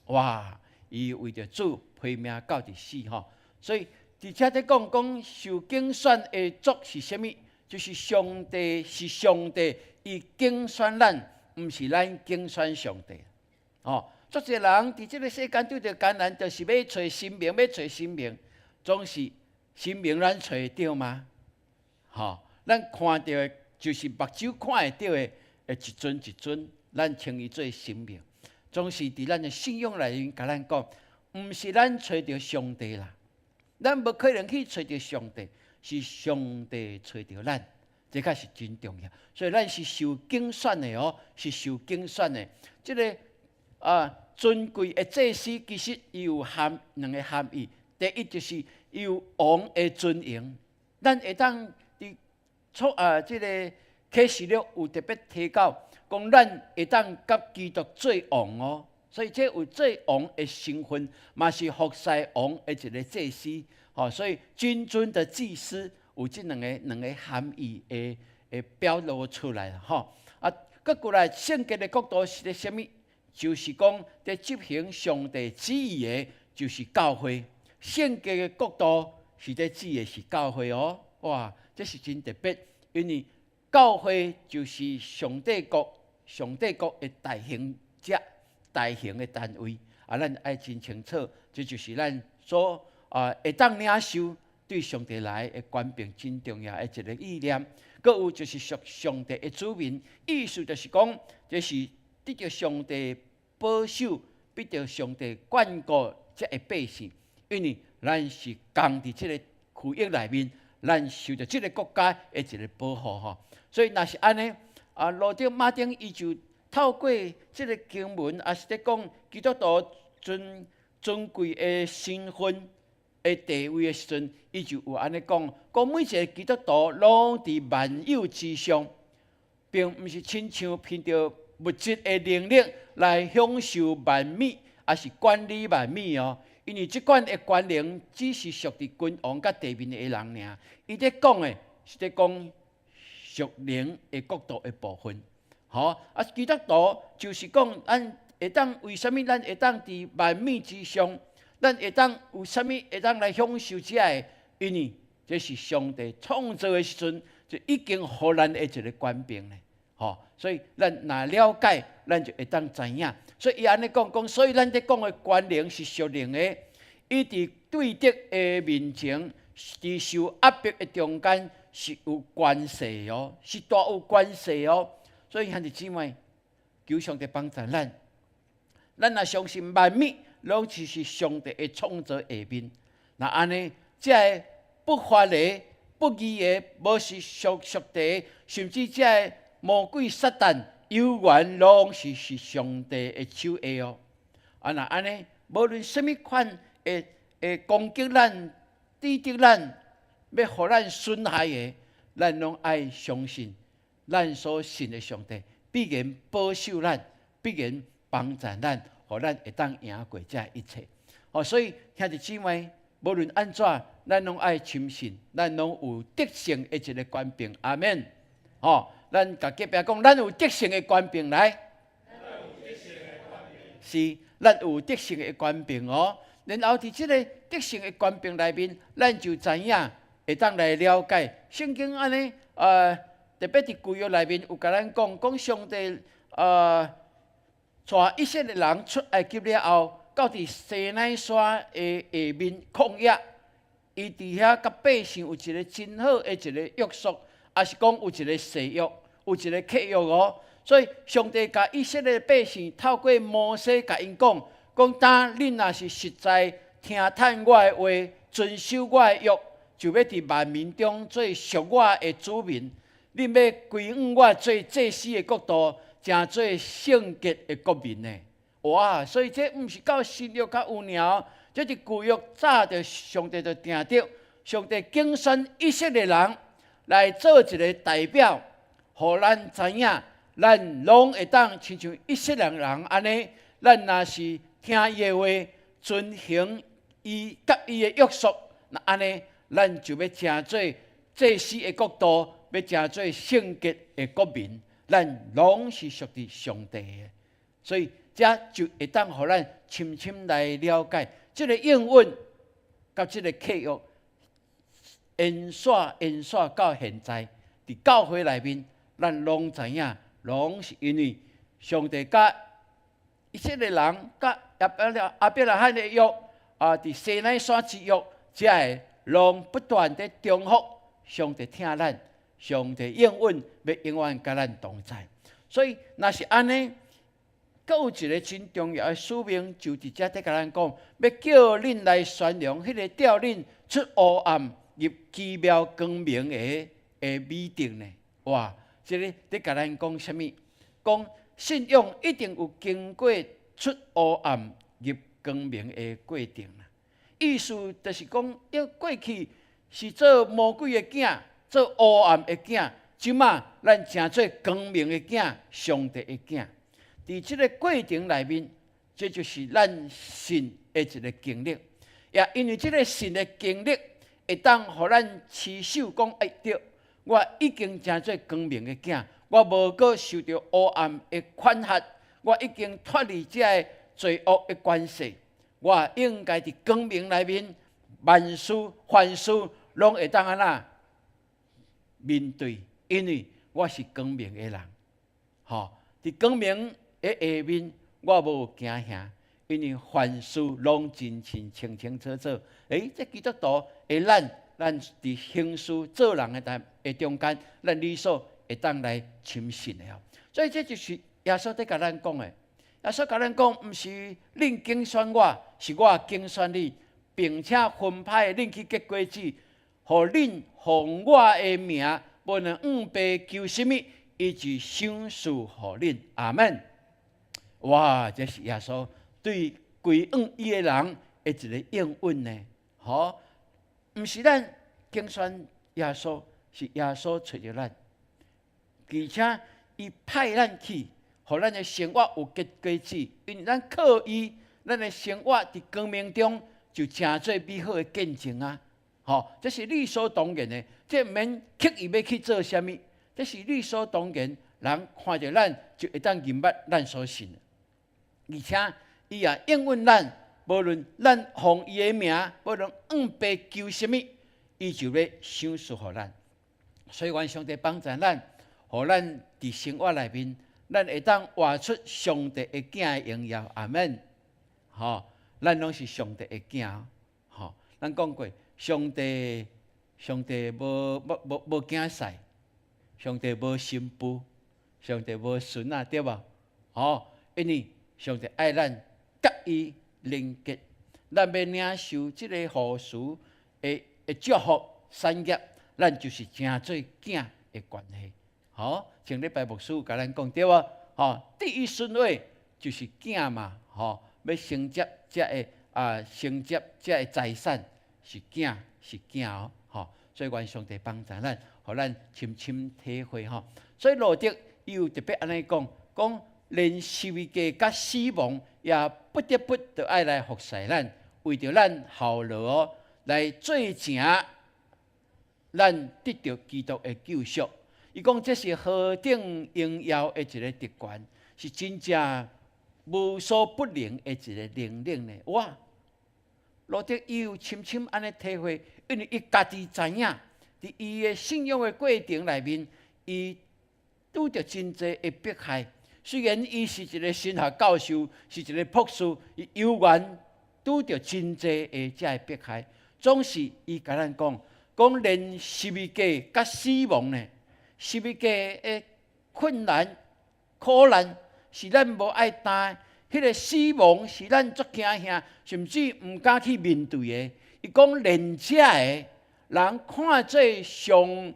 哇！伊为着主拼命到底死吼。所以伫遮咧讲受拣选的族是啥物？就是上帝是上帝，伊拣选咱，毋是咱拣选上帝。足侪人伫即个世间对着艰难，就是要找生命，要找生命，总是生命咱找得到吗？咱看到的就是目睭看会到的，一尊一尊，咱称伊做生命。总是伫咱的信仰内面，甲咱讲，毋是咱找到上帝啦，咱无可能去找到上帝，是上帝找到咱，这才是真重要。所以咱是受拣选的哦，是受拣选的。这个尊贵的祭司，其实伊有2个含义。第一就是有王的尊荣，咱会当伫这个启示录有特别提到，讲咱会当甲基督做王哦。所以这有做王的身份，嘛是服侍王的一个祭司。所以君尊的祭司有这两个含义会表露出来啦。搁过来圣洁的国度是咧什么？就是讲在执行上帝旨意的，就是教会。圣洁的国度是在指的是教会哦。哇，这是真特别，因为教会就是上帝国的大行者、大行的单位。咱爱真清楚，这就是咱所会当领受对上帝来的官兵真重要的一个意念。搁有就是属上帝的子民，意思就是讲，这是得到上帝保守，得到上帝眷顾这个百姓。因为咱是共伫这个区域内面，咱受到这个国家的一个保护吼。所以若是安尼，路德马丁伊就透过这个经文，也是咧讲基督徒尊贵的身份的地位的时阵，伊就有安尼讲每一个基督徒拢伫万有之上，并毋是亲像凭着物质的能力来享受万美，也是管理万美哦。因为即款的权能只是属于君王甲地面的人尔。伊咧讲的是咧讲属灵的国度的部分。基督徒就是讲，咱会当为什么咱会当伫万美之上？咱会当有啥物会当来享受这个？因为这是上帝创造的时阵，就已经互咱的一个权柄咧。所以咱若了解，咱就会当知影。所以伊安尼讲，所以咱咧讲的权能是属灵的，伊伫对敌的面前，伫受压迫的中间是有关系哦，是大有关系哦。所以兄弟姊妹，求上帝帮助咱若相信万物拢是上帝的创造下面，那安尼这个不法的、不义的，无是属地，甚至这个魔鬼撒旦有缘拢是上帝的手下哦。那安尼，无论什么款会攻击咱、抵敌咱，要互咱损害的，咱拢爱相信咱所信的上帝必然保守咱，必然帮助咱，互咱会当赢过这一切。所以兄弟姊妹，无论安怎，咱拢爱深信，咱拢有得胜的一个权柄。阿门。咱甲隔壁讲，咱有得胜的权柄来。是，咱有得胜的权柄哦。然后伫这个得胜的权柄内面，咱就知影会当来了解圣经安尼。特别伫旧约内面有甲咱讲上帝带以色列人出埃及了后，到伫西奈山的下面旷野，伊伫遐甲百姓有一个真好的一个约束，也是讲有一个誓约，有一个契约哦。所以上帝甲以色列百姓透过摩西甲因讲，当恁若是实在听叹我的话，遵守我的约，就要伫万民中做属我的子民。恁要归往我做祭司的国度，正做圣洁的国民呢。哇！所以这毋是到新约较有尔，这是旧约早着上帝就定着，上帝竞选以色列人来做一个代表，互咱知影，咱拢会当亲像以色列人安尼。咱若是听伊的话，遵行伊甲伊的约束，那安尼咱就要正做祭司的国度。要正做圣洁的国民，咱拢是属于上帝的，所以这就会当互咱深深来了解这个应允甲这个契约，延续到现在，伫教会内面，咱拢知影，拢是因为上帝甲以色列人甲亚伯拉罕的约伫西奈山之约，才会拢不断地重复上帝听咱。上帝应允要永远甲咱同在，所以若是安尼，阁有一个真重要的使命，就伫遮在甲咱讲，要叫恁来宣扬迄个调恁出黑暗入奇妙光明的美德呢。哇！这个在甲咱讲什么？讲信仰一定有经过出黑暗入光明的过程啦。意思就是讲，要过去是做魔鬼的囝。做黑暗的囝，即马咱正做光明的囝，上帝的囝。伫即个过程内面，这就是咱信的一个经历。也因为即个信的经历，会当互咱持守讲，对，我已经正做光明的囝，我无搁受到黑暗的管辖，我已经脱离这个罪恶的关系，我应该伫光明内面，万事凡事拢会当安那面对，因为我是光明的人，伫光明的下面，我无惊吓，因为凡事拢真清清楚楚。这基督徒会咱伫行事做人的中间，咱理所会当来深信的。所以这就是耶稣在甲咱讲的。耶稣甲咱讲，毋是恁竞选我，是我竞选你，并且分派恁去结果子。互恁奉我的名，无论白求什么，伊就赏赐互恁。阿门。哇，这是耶稣对归往伊的人的一个应允呢。毋是咱竞选耶稣，是耶稣找着咱，而且伊派咱去，互咱的生活有结果子。因为咱靠伊，咱的生活伫光明中就诚做美好的见证啊。这是理所当然的，这免刻意要去做什么，这是理所当然。人看着咱就会当认捌咱所信，而且伊也应允咱，无论咱奉伊的名，无论白求什么，伊就要赏赐互咱。所以，愿上帝帮助咱，互咱伫生活内面，咱会当活出上帝的囝的荣耀。阿门。咱拢是上帝的囝。咱讲过。上帝无囝婿，上帝无新妇，上帝无孙啊，对吧？因为上帝爱咱，甲伊连结，咱要领受这个护赎的会祝福产业，咱就是真做囝的关系。好，前礼拜牧师甲咱讲对啊，第一顺位就是囝嘛，要承接才会承接才会财产是囝哦，所以愿上帝帮助咱，互咱深深体会所以路德伊有特别安尼讲，连十字架甲死亡也不得不得爱来服侍咱，为着咱效劳来做成咱得到基督的救赎。伊讲这是何等荣耀的一个特权，是真正无所不能的一个能力呢！哇！路德伊有深深安尼体会，因为伊家己知影，伫伊的信仰的过程内面，伊拄着真侪的迫害。虽然伊是一个神学教授，是一个博士，伊犹原拄着真侪的遮的迫害。总是伊甲咱讲连十字架甲死亡呢，十字架的困难、苦难是咱无爱担的。迄个死亡是咱足惊吓，甚至毋敢去面对的。伊讲连遮的人看做上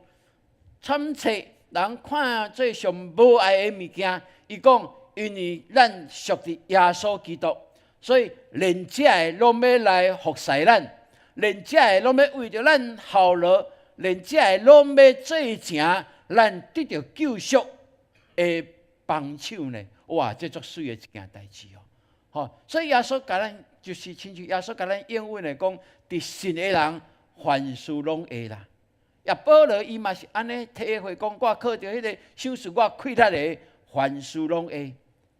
惨切，人看做上无爱的物件。伊讲，因为咱属于耶稣基督，所以连遮的拢要来服侍咱，连遮的拢要为着咱效劳，连遮的拢要做成咱得到救赎的帮手呢。哇，这足水的一件代志所以耶稣甲咱就是亲像耶稣甲咱应允来讲，伫信的人凡事拢会啦。也保罗伊嘛是安尼体会讲，我靠着迄个想使我亏力的凡事拢会，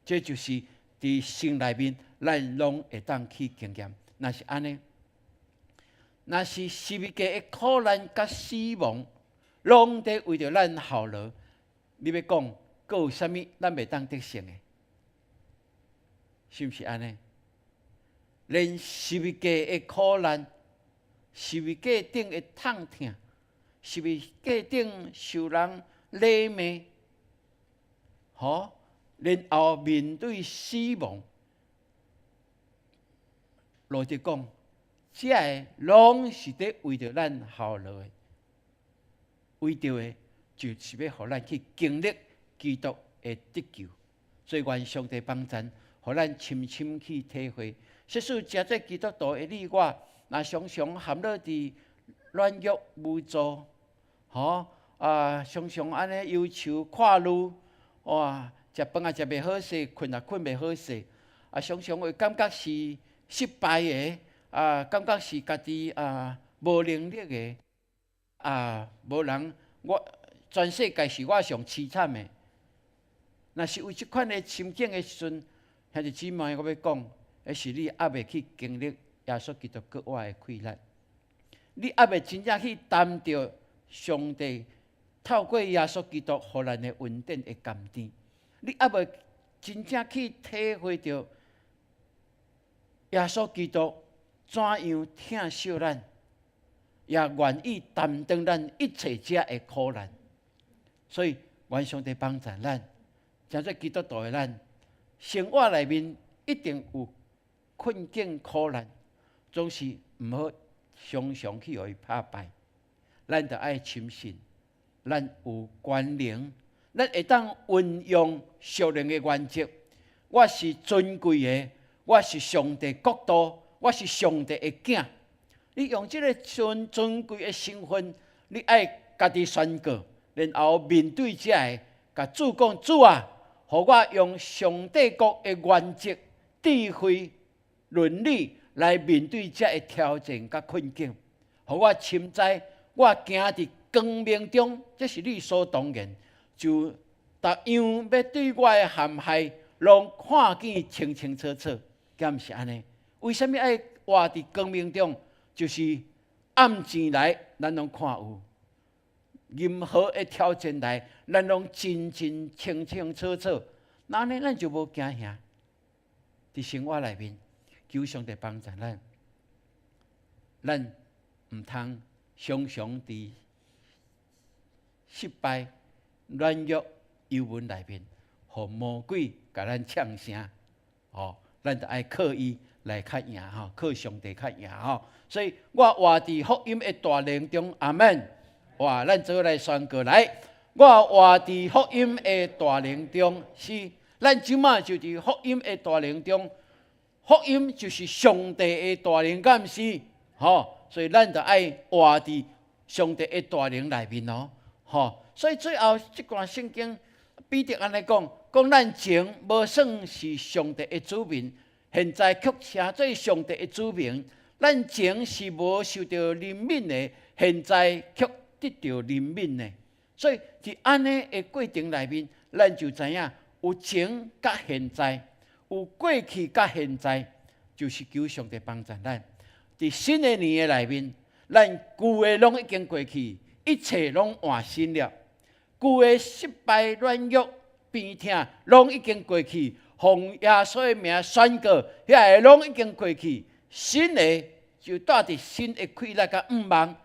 这就是伫心内面咱拢会当去经验。若是安尼，若是十字架的苦难甲死亡，拢得为着咱效劳，你要讲，佫有啥物咱袂当得胜的？是毋是安尼？连十字架的苦难、十字架顶的痛痛、十字架顶受人勒骂，然后面对死亡，路德讲，这个拢是得为着咱效劳的，为着的就是要互咱去经历基督的得救。所以愿上帝帮助，互咱深深去体会。即使真做基督徒的你我，若常常陷落伫软弱无助，常常安尼忧愁看路，哇，食饭也食袂好势，困也困袂好势，常常会感觉是失败的，感觉是家己无能力的，无人，全世界是我上凄惨的。若是为即款的心境的时阵，兄弟姊妹，我要讲，那是你还未去经历耶稣基督国外的困难，你还未真正去担着上帝透过耶稣基督互咱的恩典的甘甜，你还未真正去体会到耶稣基督怎样疼惜咱，也愿意担当咱一切遮的苦难。所以，愿上帝帮助咱。真做基督徒的咱，生活内面一定有困境苦难，总是毋好常常去互伊拍败。咱着爱深信，咱有权能，咱会当运用属灵的原则。我是尊贵的，我是上帝国度，我是上帝的囝。你用这个尊贵的身份，你爱家己宣告，然后面对这个，甲主讲：主啊！互我用上帝国的原则、智慧、伦理来面对这个挑战甲困境。互我深知，我行伫光明中，这是理所当然。就逐样要对我的陷害，拢看见清清楚楚，敢毋是安尼？为什么爱活伫光明中？就是暗前来，咱拢看有。任何的挑战来，咱拢真真清清楚楚。那安尼，咱就无惊吓。伫生活内面，求上帝帮助咱，咱毋通常常伫失败、软弱、忧闷内面，互魔鬼甲咱呛声，咱就爱靠伊来较赢吼，靠上帝较赢吼。所以我活伫福音的大能中，阿门。哇，咱做来宣告来，我活伫福音的大能中，是咱即马就伫福音的大能中。福音就是上帝的大能，敢毋是？吼，所以咱就爱活伫上帝的大能内面咯。吼，所以最后即段圣经彼得安尼讲，咱前无算是上帝的子民，现在却称做上帝的子民。咱前是无受到怜悯的，现在却得到怜悯的。所以伫安尼的过程内面，咱就知影有前甲现在。有过去甲现在，就是求上帝帮助咱。伫新的年的内面，咱旧的拢已经过去，一切拢换新了。旧的失败、软弱、病痛，拢已经过去。奉耶稣的名宣告，遐个拢已经过去。新的就带着新的快乐甲盼望。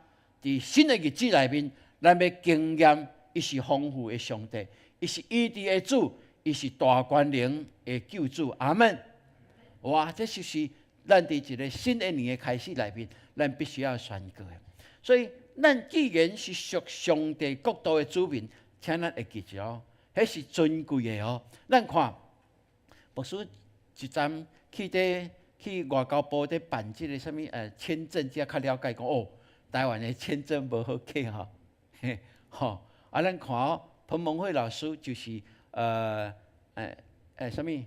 伫新的日子内面，咱要经验，伊是丰富的上帝，伊是医治的主。伊是大权能的救主，阿门！哇，这就是咱伫一个新的年的开始内面，咱必须要宣告的。所以，咱既然是属上帝国度的子民，请咱会记住哦，迄是尊贵的哦。咱看，牧师一站去外交部伫办即个什么签证，才较了解讲哦，台湾的签证无好客吼，吼啊，咱看哦，彭蒙慧老师就是。什么？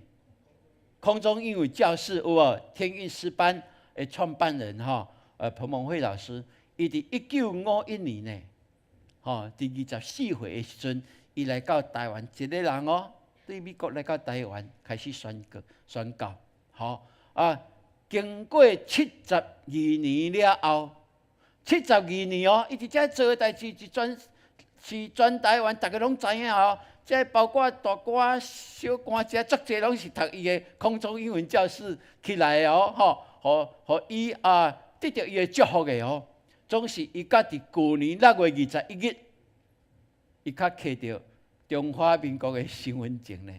空中英语教室有无？天韵诗班的创办人哈，彭蒙慧老师，伊伫1951年呢，吼，伫24岁的时阵，伊来到台湾，一个人哦，对美国来到台湾开始宣教，吼经过72年了后，72年哦，伊伫遮做的代志是全台湾，大家拢知影哦。即包括大官、小官，遮足侪拢是读伊的空中英文教室起来的哦，互伊得到伊的祝福的哦。总是伊甲伫旧年6月21日，伊较摕到中华民国的身份证呢，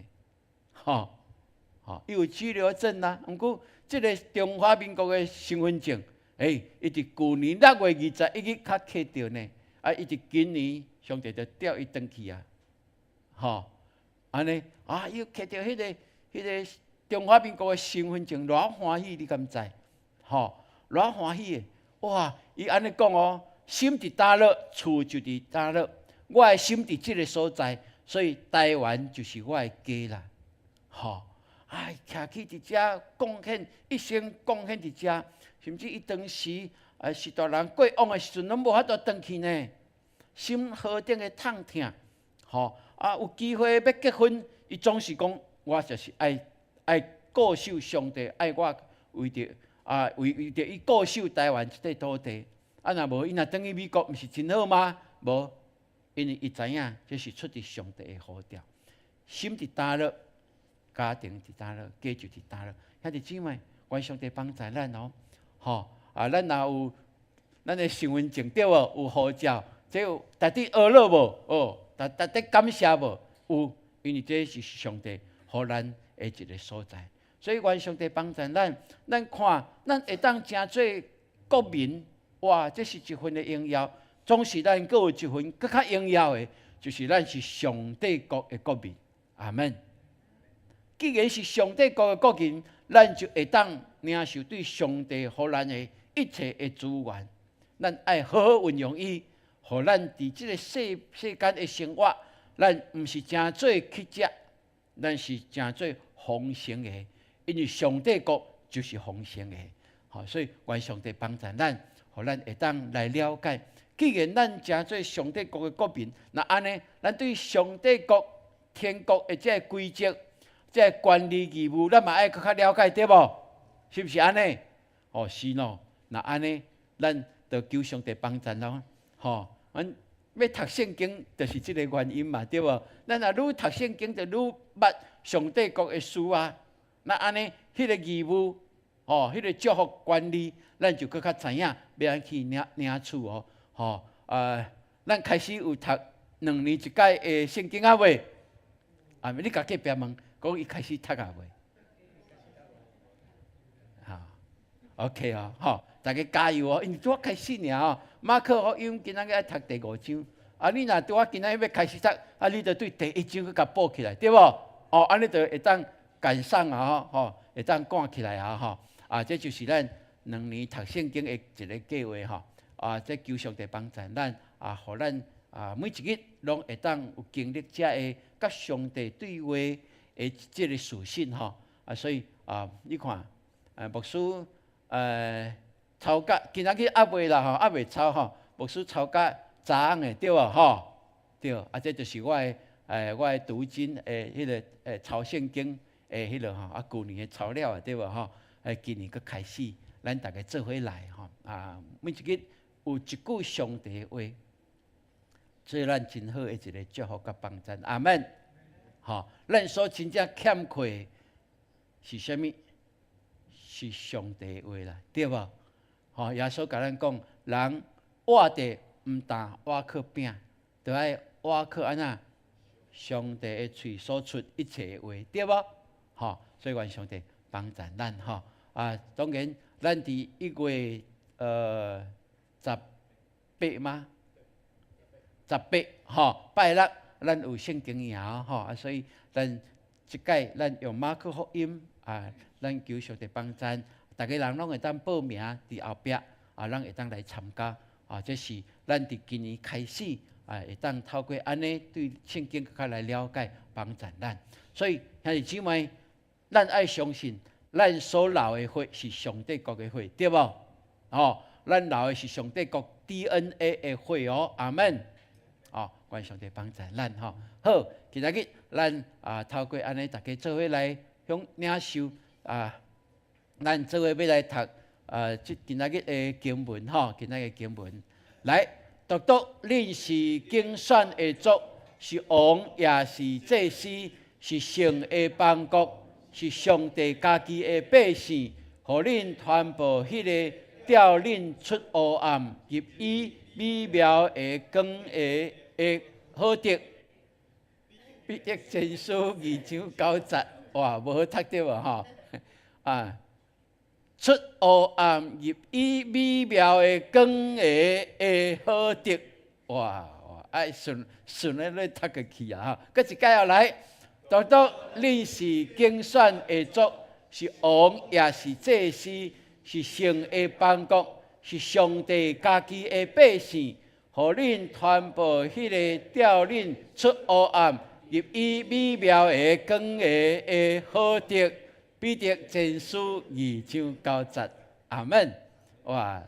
伊有居留证啦。毋过即个中华民国的身份证，伊伫旧年6月21日较摕到呢，伊伫今年上帝就调伊转去啊。安尼伊摕到迄个中华民国的身份证，偌欢喜，你敢知？偌欢喜的，哇！伊安尼讲哦，心伫倒落，厝就伫倒落。我的心伫即个所在，所以台湾就是我的家啦。徛起伫遮贡献，一生贡献伫遮，甚至伊当时是大人过往的时阵，拢无法度转去呢，心好顶的痛痛，有机会要结婚，伊总是讲，我就是爱固守上帝，爱我为着伊固守台湾这块土地。若无，伊若转去美国，毋是真好吗？无，因为伊知影这是出自上帝的呼召。心伫倒落，家庭伫倒落，家就伫倒落。兄弟姊妹，愿上帝帮助咱哦。咱若有咱的身份证对无？有护照，这有逐日学了无？逐日感谢无？有，因为这是上帝互咱的一个所在。所以愿上帝帮助咱看，咱会当成做国民，哇，这是一份的荣耀。总是咱阁有一份更较荣耀的，就是咱是上帝国的国民。阿门。既然是上帝国的国民，咱就会当领受对上帝互咱的一切的资源。咱爱好好运用伊，互咱伫即个世间的生活，咱毋是真做乞食，咱是真做丰盛的。因为上帝国就是丰盛的。所以愿上帝帮助咱，互咱会当来了解。既然咱真做上帝国的国民，那安尼，咱对上帝国、天国的这规则、这管理义务，咱嘛爱更较了解，对无？是不是安尼？是喏。那安尼，咱就求上帝帮助咯。阮要读圣经，就是这个原因嘛，对无？咱若愈读圣经，就愈捌上帝国的事啊。那安尼，迄个义务，迄个祝福管理，咱就更较知影要安去领处哦。咱开始有读2年一届的圣经啊未？你甲隔壁问，讲伊开始读啊未？ OK 啊，吼，大家加油哦！因为拄开始尔哦，马可福音今仔日爱读第5章，啊，你若拄今仔日要开始读，啊，你着对第1章去甲补起来，对无？哦，安尼就会当赶上啊，吼，会当赶起来啊，吼，啊，这就是咱2年读圣经的一个计划吼，啊，这求上帝帮助咱啊，互咱啊每一日拢会当有经历这个甲上帝对话的这个属性吼，啊，所以啊，你看，牧师。操甲今仔日还袂啦吼，还袂操吼，牧师操甲昨昏的对啊吼，对，啊这就是我的我的读经迄个操圣经迄落吼，啊旧年的操了对无吼，今年佫开始，咱大家做伙来吼，啊每一日有一句上帝的话，做咱真好的一个祝福甲帮助，阿门。吼，咱所真正欠缺是啥物？是上帝的话啦，对无？吼，耶稣甲咱讲，人活地毋但活靠饼，着爱活靠安怎？上帝的嘴所出一切的话，对无？吼，所以愿上帝帮助咱吼。啊，当然，咱伫1月18吗？18吼，拜六咱有圣经营吼，啊，所以咱即届咱用马可福音啊。咱求上帝帮助，大家人拢会当报名伫后壁啊，咱会当来参加啊。这是咱伫今年开始啊，会当透过安尼对圣经更加来了解，帮助咱。所以兄弟姊妹，咱爱相信，咱所留的血是上帝国的血，对无？哦，咱留的是上帝国 DNA 的血哦，阿门。哦，愿上帝帮助咱吼。好，今仔日咱啊透过安尼，大家做伙来向领受。啊，咱做伙要来读即今仔日的经文吼，今仔日的经文来读读。恁是竞选的族，是王也是祭司，是圣的邦国，是上帝家己的百姓，互恁传播迄个调恁出黑暗，入伊美妙的光的好德。必得真书2章9节，哇，无好读对无吼？啊，出黑暗入伊美妙的光的好德，哇！爱顺咧咧读个去啊！哈，佫一届后来，读读恁是竞选的族，是王也是祭司，是圣的邦国，是上帝家己的百姓，互恁传播迄个调恁出黑暗入伊美妙的光的好德。彼得前书2章9节，阿门。哇！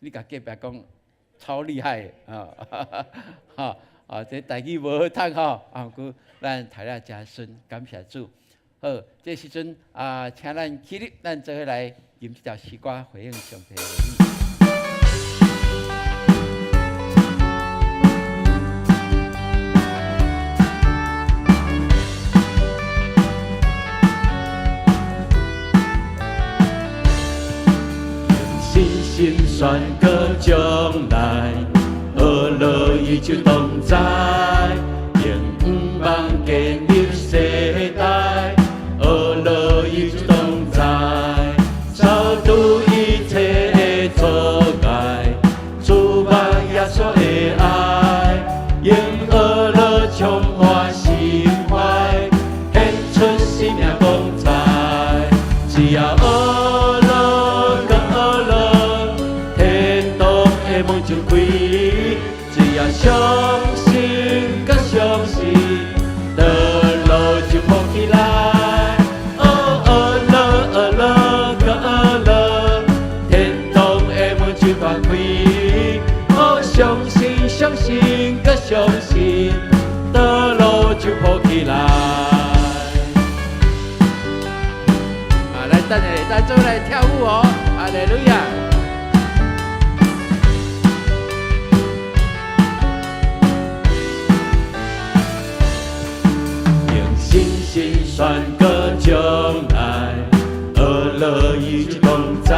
你甲隔壁讲超厉害啊！哈啊，这台语无好读吼，啊，不过咱读了真顺，感谢主。好，这时阵啊，请咱起立，咱做伙来吟一条诗歌回应上帝的言语。心酸个将来，学了伊就同在，永不忘建立世代，学了伊就同在，超度一切的阻碍，主把耶稣的爱，用学了充满心怀，献出生命光彩，只要门就开，只要相信，甲相信，道路就铺起来。哦乐，个乐，天堂的门就打开。哦，相信，甲相信，道路就铺起来。啊，来，咱做来跳舞哦，哈利路亚。心酸个将来，学了伊就同在，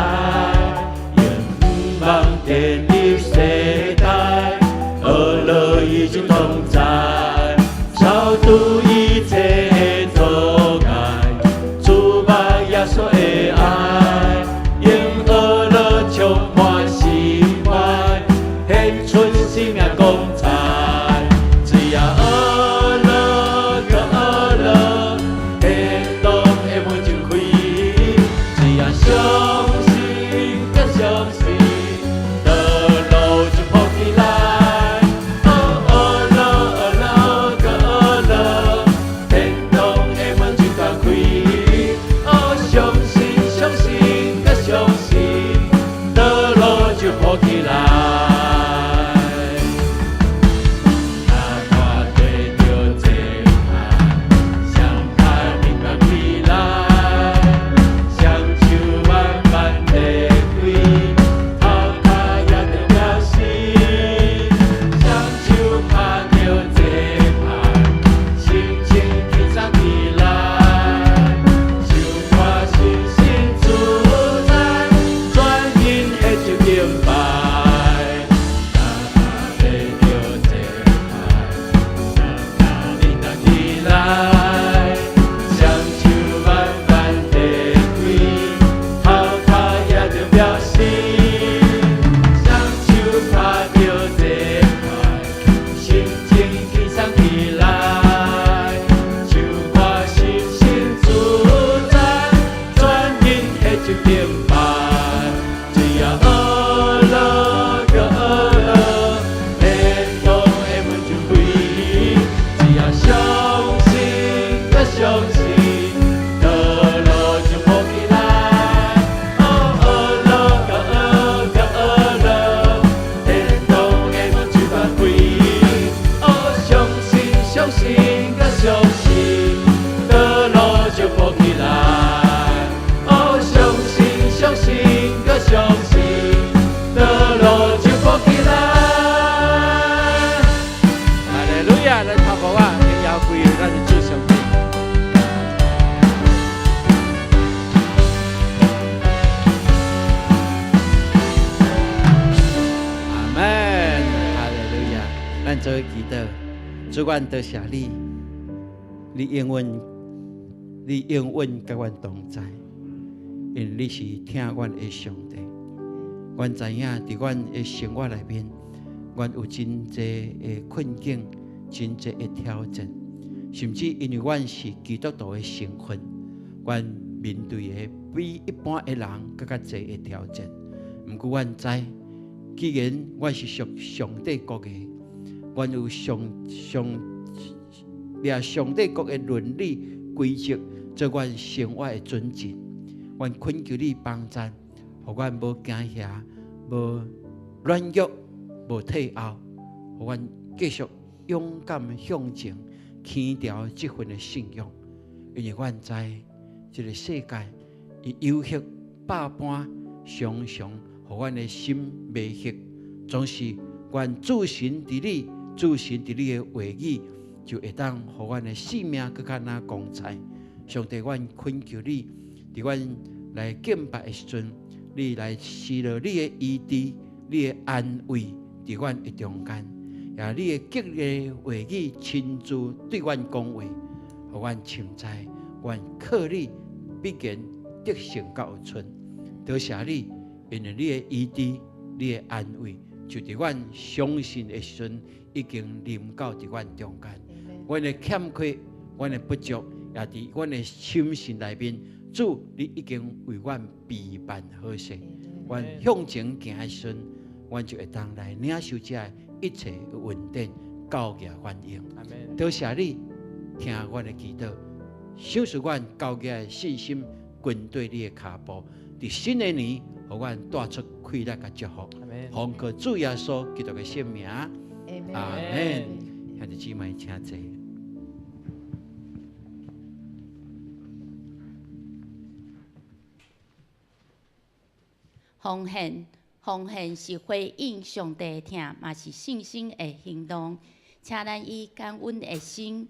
永不忘建立世代，学了伊就同在，超度一切的阻碍，主把耶稣的爱，用学搁相信，道路就步起来。哦，相信相信搁相信，道路就步起来。哈利路亚！咱头毛啊，应邀归咱的主上帝。阿门！哈利路亚！咱做祈祷，主愿多谢你，你永远甲阮同在，因为你是听阮的上帝。阮知影伫阮的生活内面，阮有真济的困境，真济的挑战，甚至因为阮是基督徒的身份，阮面对的比一般的人更较济的挑战。毋过阮知，既然阮是属上帝国的，阮有上帝国的伦理规则，做阮生活的准则。阮恳求你帮助，互阮无惊吓，无软弱，无退后，互阮继续勇敢向前，牵条这份的信仰。因为阮知，这个世界伊有许百般，常常互阮的心迷惑，总是阮自信伫你，自信伫你的话语，就会当互阮的性命更较那光彩。上帝，阮恳求你，伫阮来敬拜的时阵，你来施落你的医治、你的安慰伫阮的中间，也你的激励话语亲自对阮讲话，互阮深知，阮靠你必然得胜到有存。多谢你，因为你的医治、你的安慰，就伫阮相信的时阵已经临到伫阮中间。阮的欠缺，阮的不足，也伫阮的心神内面，主你已经为阮备办好势。阮向前行的时阵，阮就会当来领受这一切稳定、高雅欢迎。多谢你听阮的祈祷，赏赐阮高雅的信心，跟对你的脚步，伫新的年，互阮带出快乐甲祝福。奉靠主耶稣基督的圣名，阿门。兄弟姊妹，请坐。奉献是回应上帝的听，嘛是信心的行动。请咱以感恩的心、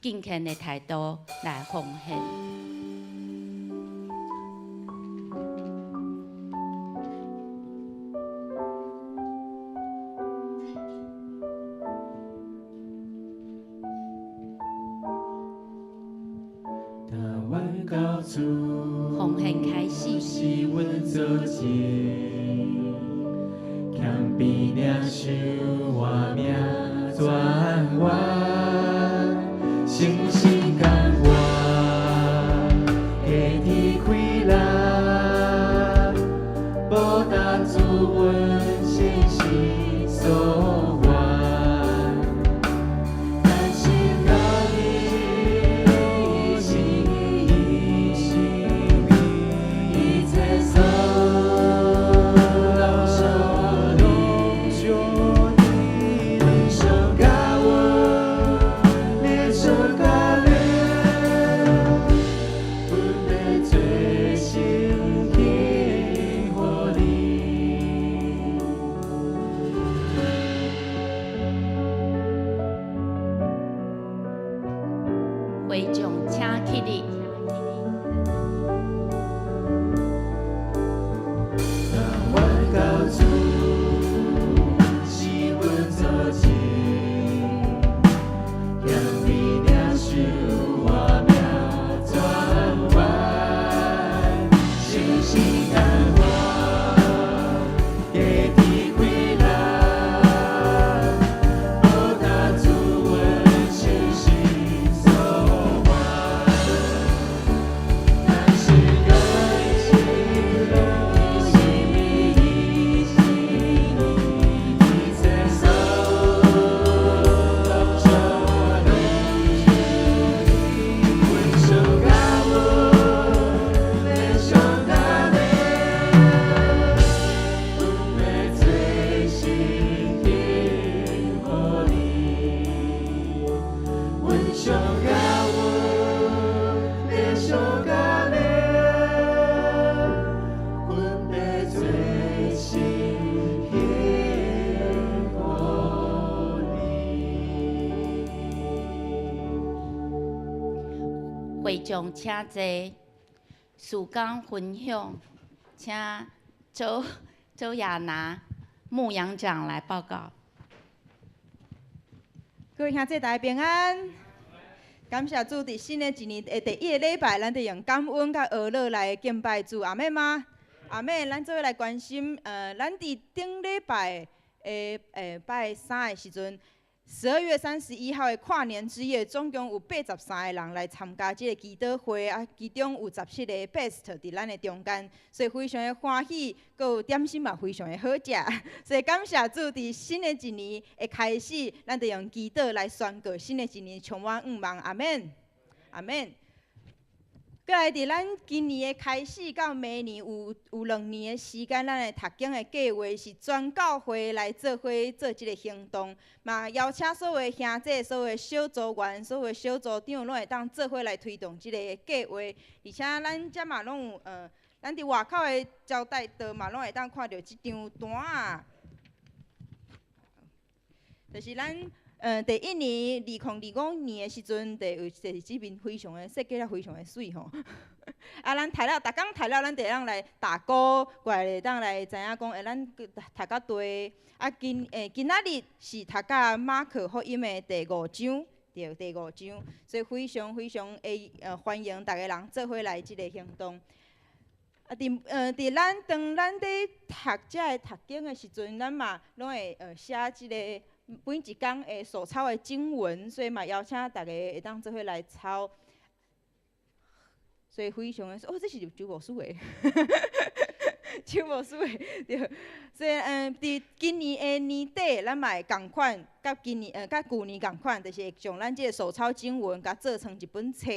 敬虔的态度来奉献。奉献开始。是阮做证，强逼领受我命转弯，信心甘愿，下天开朗，报答主阮信心所愿。会众请起立。会众请坐，事工分享，请周雅娜牧羊长来报告。各位兄弟大家平安，感谢主！伫新的一年的第一个礼拜，咱就用感恩甲娱乐来敬拜主，阿妹吗？阿妹，咱做伙来关心，咱伫顶礼拜拜三的时阵，12月31号的跨年之夜，总共有83个人来参加这个祈祷会啊，其中有17个 best 伫咱的中间，所以非常的欢喜，佮有点心嘛非常的好食，所以感谢主！伫新的一年的开始，咱就用祈祷来宣告新的一年充满愿望，阿门，阿门。过来，伫咱今年的开始到明年有2年的时间，咱的读经的计划是全教会来做伙做即个行动，嘛邀请所有的兄弟、所有的小组员、所有的小组长，拢会当做伙来推动即个计划。而且咱遮嘛拢有咱伫外口的招待道嘛，拢会当看到即张单啊，就是咱。第一年2025年的时阵，就是即边非常的设计了，非常的水吼。啊，咱读了，逐工读了，咱就当来打鼓，过来会当来知影讲，咱读到对。啊，今仔日是读到马可福音的第5章，对，第5章，所以非常非常的欢迎大家人做伙来即个行动。啊，伫当咱伫读遮个读经的时阵，咱嘛拢会写即个。每一天会所抄的经文，所以嘛邀请大家会当做伙来抄，所以非常的这是周牧师的，周牧师的对，所以伫今年的年底，咱嘛会共款，甲旧年共款，就是会将咱即个所抄经文，甲做成一本册。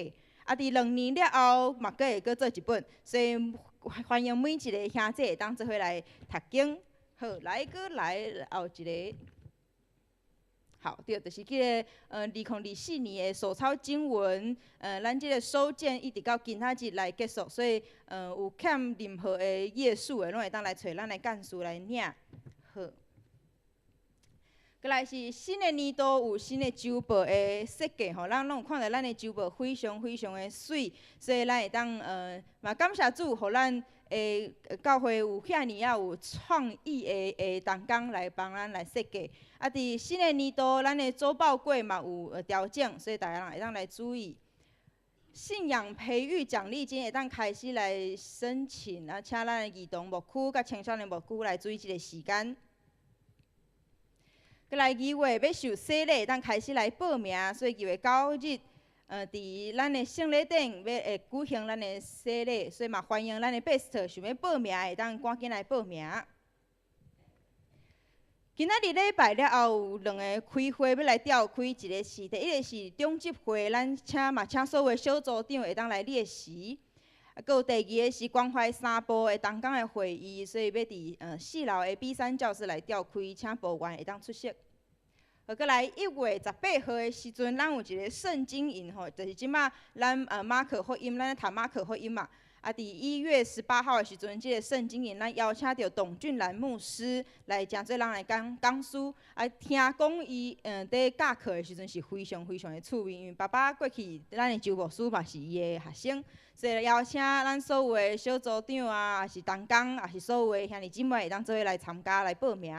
啊，伫2年了后，嘛阁会阁做一本，所以欢迎每一个兄弟会当做伙来读经。好，来阁来后一个。好，对，就是即个2024年的手抄经文，咱即个收件一直到今仔日来结束，所以有欠任何的页数的，拢会当来找咱的干事来领。好，过来是新的年度有新的周报的设计吼，咱拢有看到咱的周报非常非常的水，所以咱会当嘛感谢主，互咱。教会有遐尼啊有创意的同工来帮咱来设计，啊，伫新的年度，咱的周报柜嘛有调整，所以大家人会当来注意。信仰培育奖励金会当开始来申请，啊，请咱的儿童牧区甲青少年牧区来注意即个时间。过来2月要受洗礼，会当开始来报名，所以2月9日。伫咱的圣礼顶要举行咱的洗礼，所以嘛欢迎咱的 best 想要报名会当赶紧来报名。今仔日礼拜了后有2个开会要来召开，一个是第一个是中级会，咱请所有小组长会当来列席。啊，搁有第2个是关怀3部的同工的会议，所以要伫4楼的 B3教室来召开，请部员会当出席。过来1月18号的时阵，咱有一个圣经营吼，就是即马咱马可福音，咱咧读马可福音嘛。啊，伫1月18号的时阵，即个圣经营咱邀请到董俊兰牧师来诚侪人来讲书，啊，听讲伊伫教课的时阵是非常非常的趣味，因为爸爸过去咱的周牧师嘛是伊的学生，所以邀请咱所有的小组长啊，也是同工，也是所有的兄弟姊妹会当做伙来参加来报名。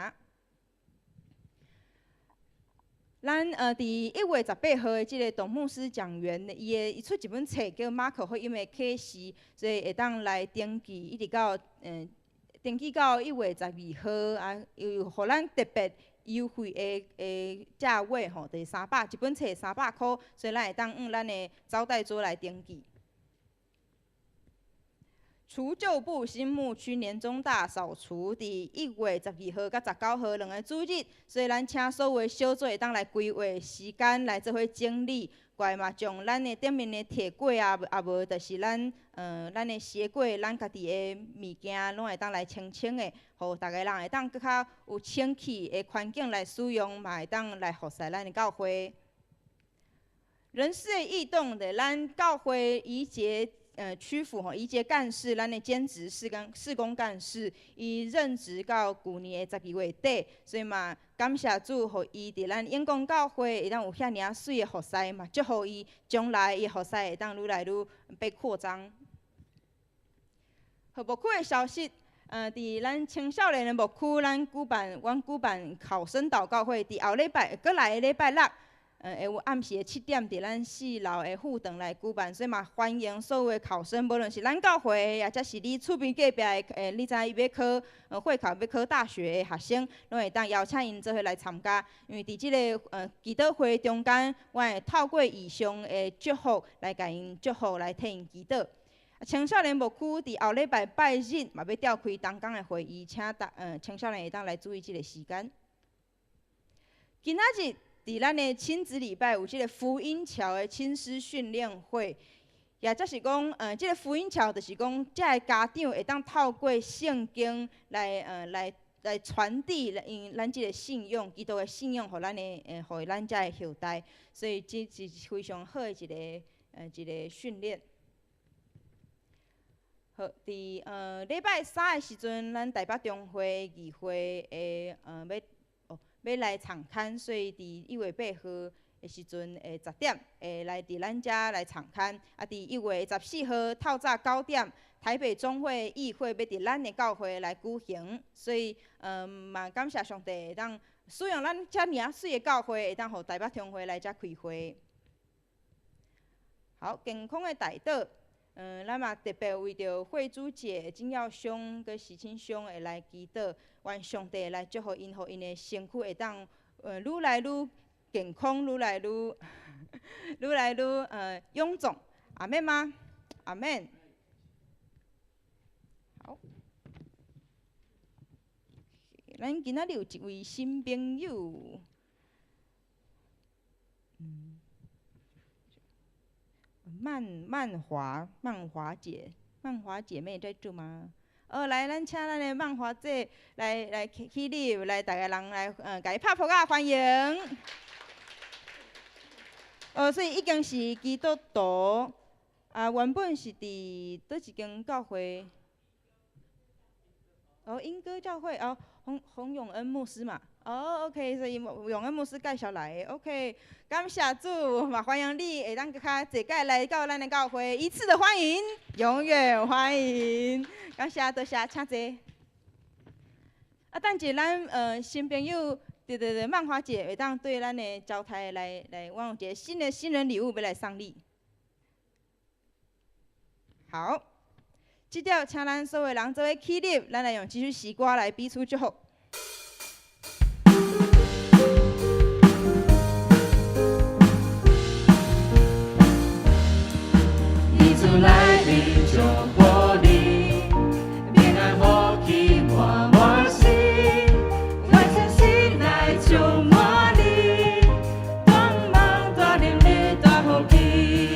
咱伫1月18号的即个董牧师讲员，伊出一本册叫《马可福音的启示》，所以会当来登记，一直到登记到1月12号啊，有互咱特别优惠的价位吼，就是300，一本册300块，所以咱会当咱的招待桌来登记。除旧部新牧区年终大扫除，伫1月12号甲19号2个主日，所以咱请所有的小组会当来规划时间来做伙整理，过来嘛将咱的顶面的铁轨啊，无就是咱的鞋柜，咱家己的物件拢会当来清清的，互大家人会当更较有清气的环境来使用，嘛会当来服侍咱的教会。人事的异动的，咱教会仪节区府吼，一届干事，咱的兼职事工干事，伊任职到去年的12月底，所以嘛，感谢主，互伊伫咱永光教会会当有遐尔水的服侍嘛，祝福伊将来伊服侍会当愈来愈被扩张。好，牧区的消息，伫咱青少年的牧区，阮举办考生祷告会，伫后礼拜，过来的礼拜六。会有暗时的7点，伫咱4楼的副堂来举办，所以嘛欢迎所有的考生，无论是咱教会，也则是你厝边隔壁的，你知伊要考会考要考大学的学生，拢会当邀请因做伙来参加。因为伫即个祈祷会中间，我会透过以上的祝福来甲因祝福，来替因祈祷。青少年牧区伫后礼拜拜日嘛要召开同工的会议，请青少年会当来注意即个时间。今仔日。伫咱的亲子礼拜有即个福音桥的亲师训练会，也则是讲，即个福音桥就是讲，遮个家长会当透过圣经来传递咱即个信仰，基督的信仰，互咱遮个后代，所以这是非常好的一个训练。好，伫礼拜3的时阵，咱台北中会议会要来场刊，所以伫1月8号的时阵，10点来伫咱遮来场刊。啊，伫1月14号透早9点，台北中会议会要伫咱的教会来举行，所以嘛感谢上帝会当使用咱遮尔水的教会，会当互台北中会来遮开会。好，健康的代祷。咱嘛特别为着惠珠姐、金耀兄、佮喜清兄会来祈祷，愿上帝来祝福因，互因的身躯会当愈来愈健康，愈来愈臃肿。阿免吗？阿免。好，咱今仔日有一位新朋友。曼华姐妹在这吗？来，咱请咱的曼华姐来起立，来大家人来甲伊拍扑啊，欢迎。所以已经是基督徒，原本是伫倒一间教会？莺歌教会洪永恩牧师嘛。OK， 所以永恩牧师介绍来的。OK， 感谢主，嘛欢迎你会当较坐届来到咱的教会，一次的欢迎，永远欢迎。感谢，多谢，请坐。等者咱新朋友，对，曼华姐会当对咱的招待来，我有一个新人礼物要来送你。好，即条请咱所有人做伙起立，咱来用这首诗歌来彼此祝福。来临就破你，平安福气满满心，我相信来就满你，光芒大能力大福气，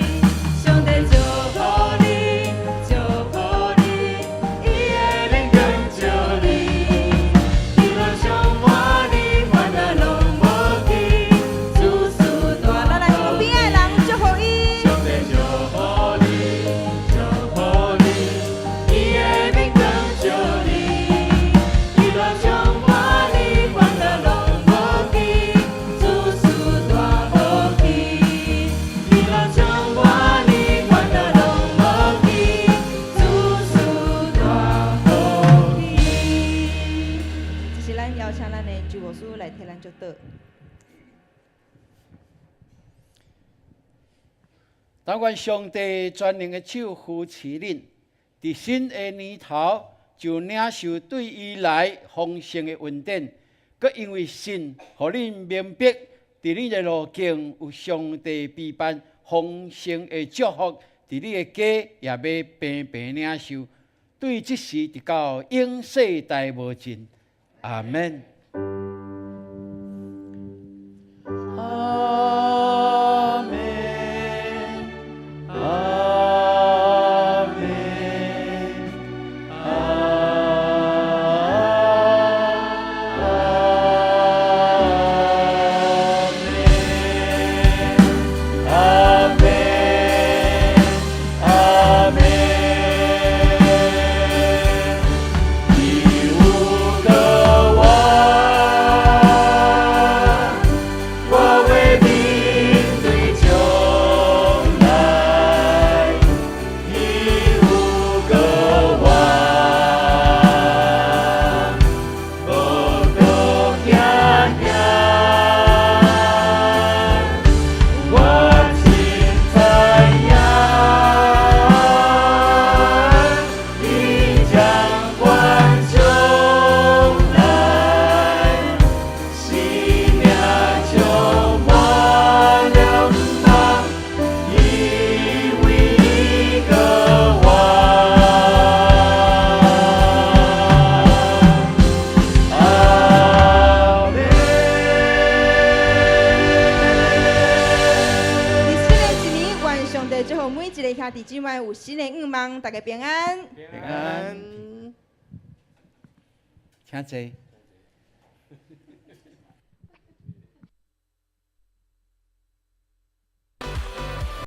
上帝祝福你，祝福你，伊会能跟着你，你若想满你，烦恼拢无去，主事大能。来，旁边的人祝福伊，上帝祝福你。来替咱祝祷。但愿上帝全能的手扶持恁，伫新的年头就领受对伊来丰盛的恩典，佮因为神，互恁明白，伫恁的路径有上帝必办丰盛的祝福，伫你的家也要平平领受，对即时直到永世代无尽。阿门。Amen. 弟兄们有新的愿望，大家平安。平安，请坐。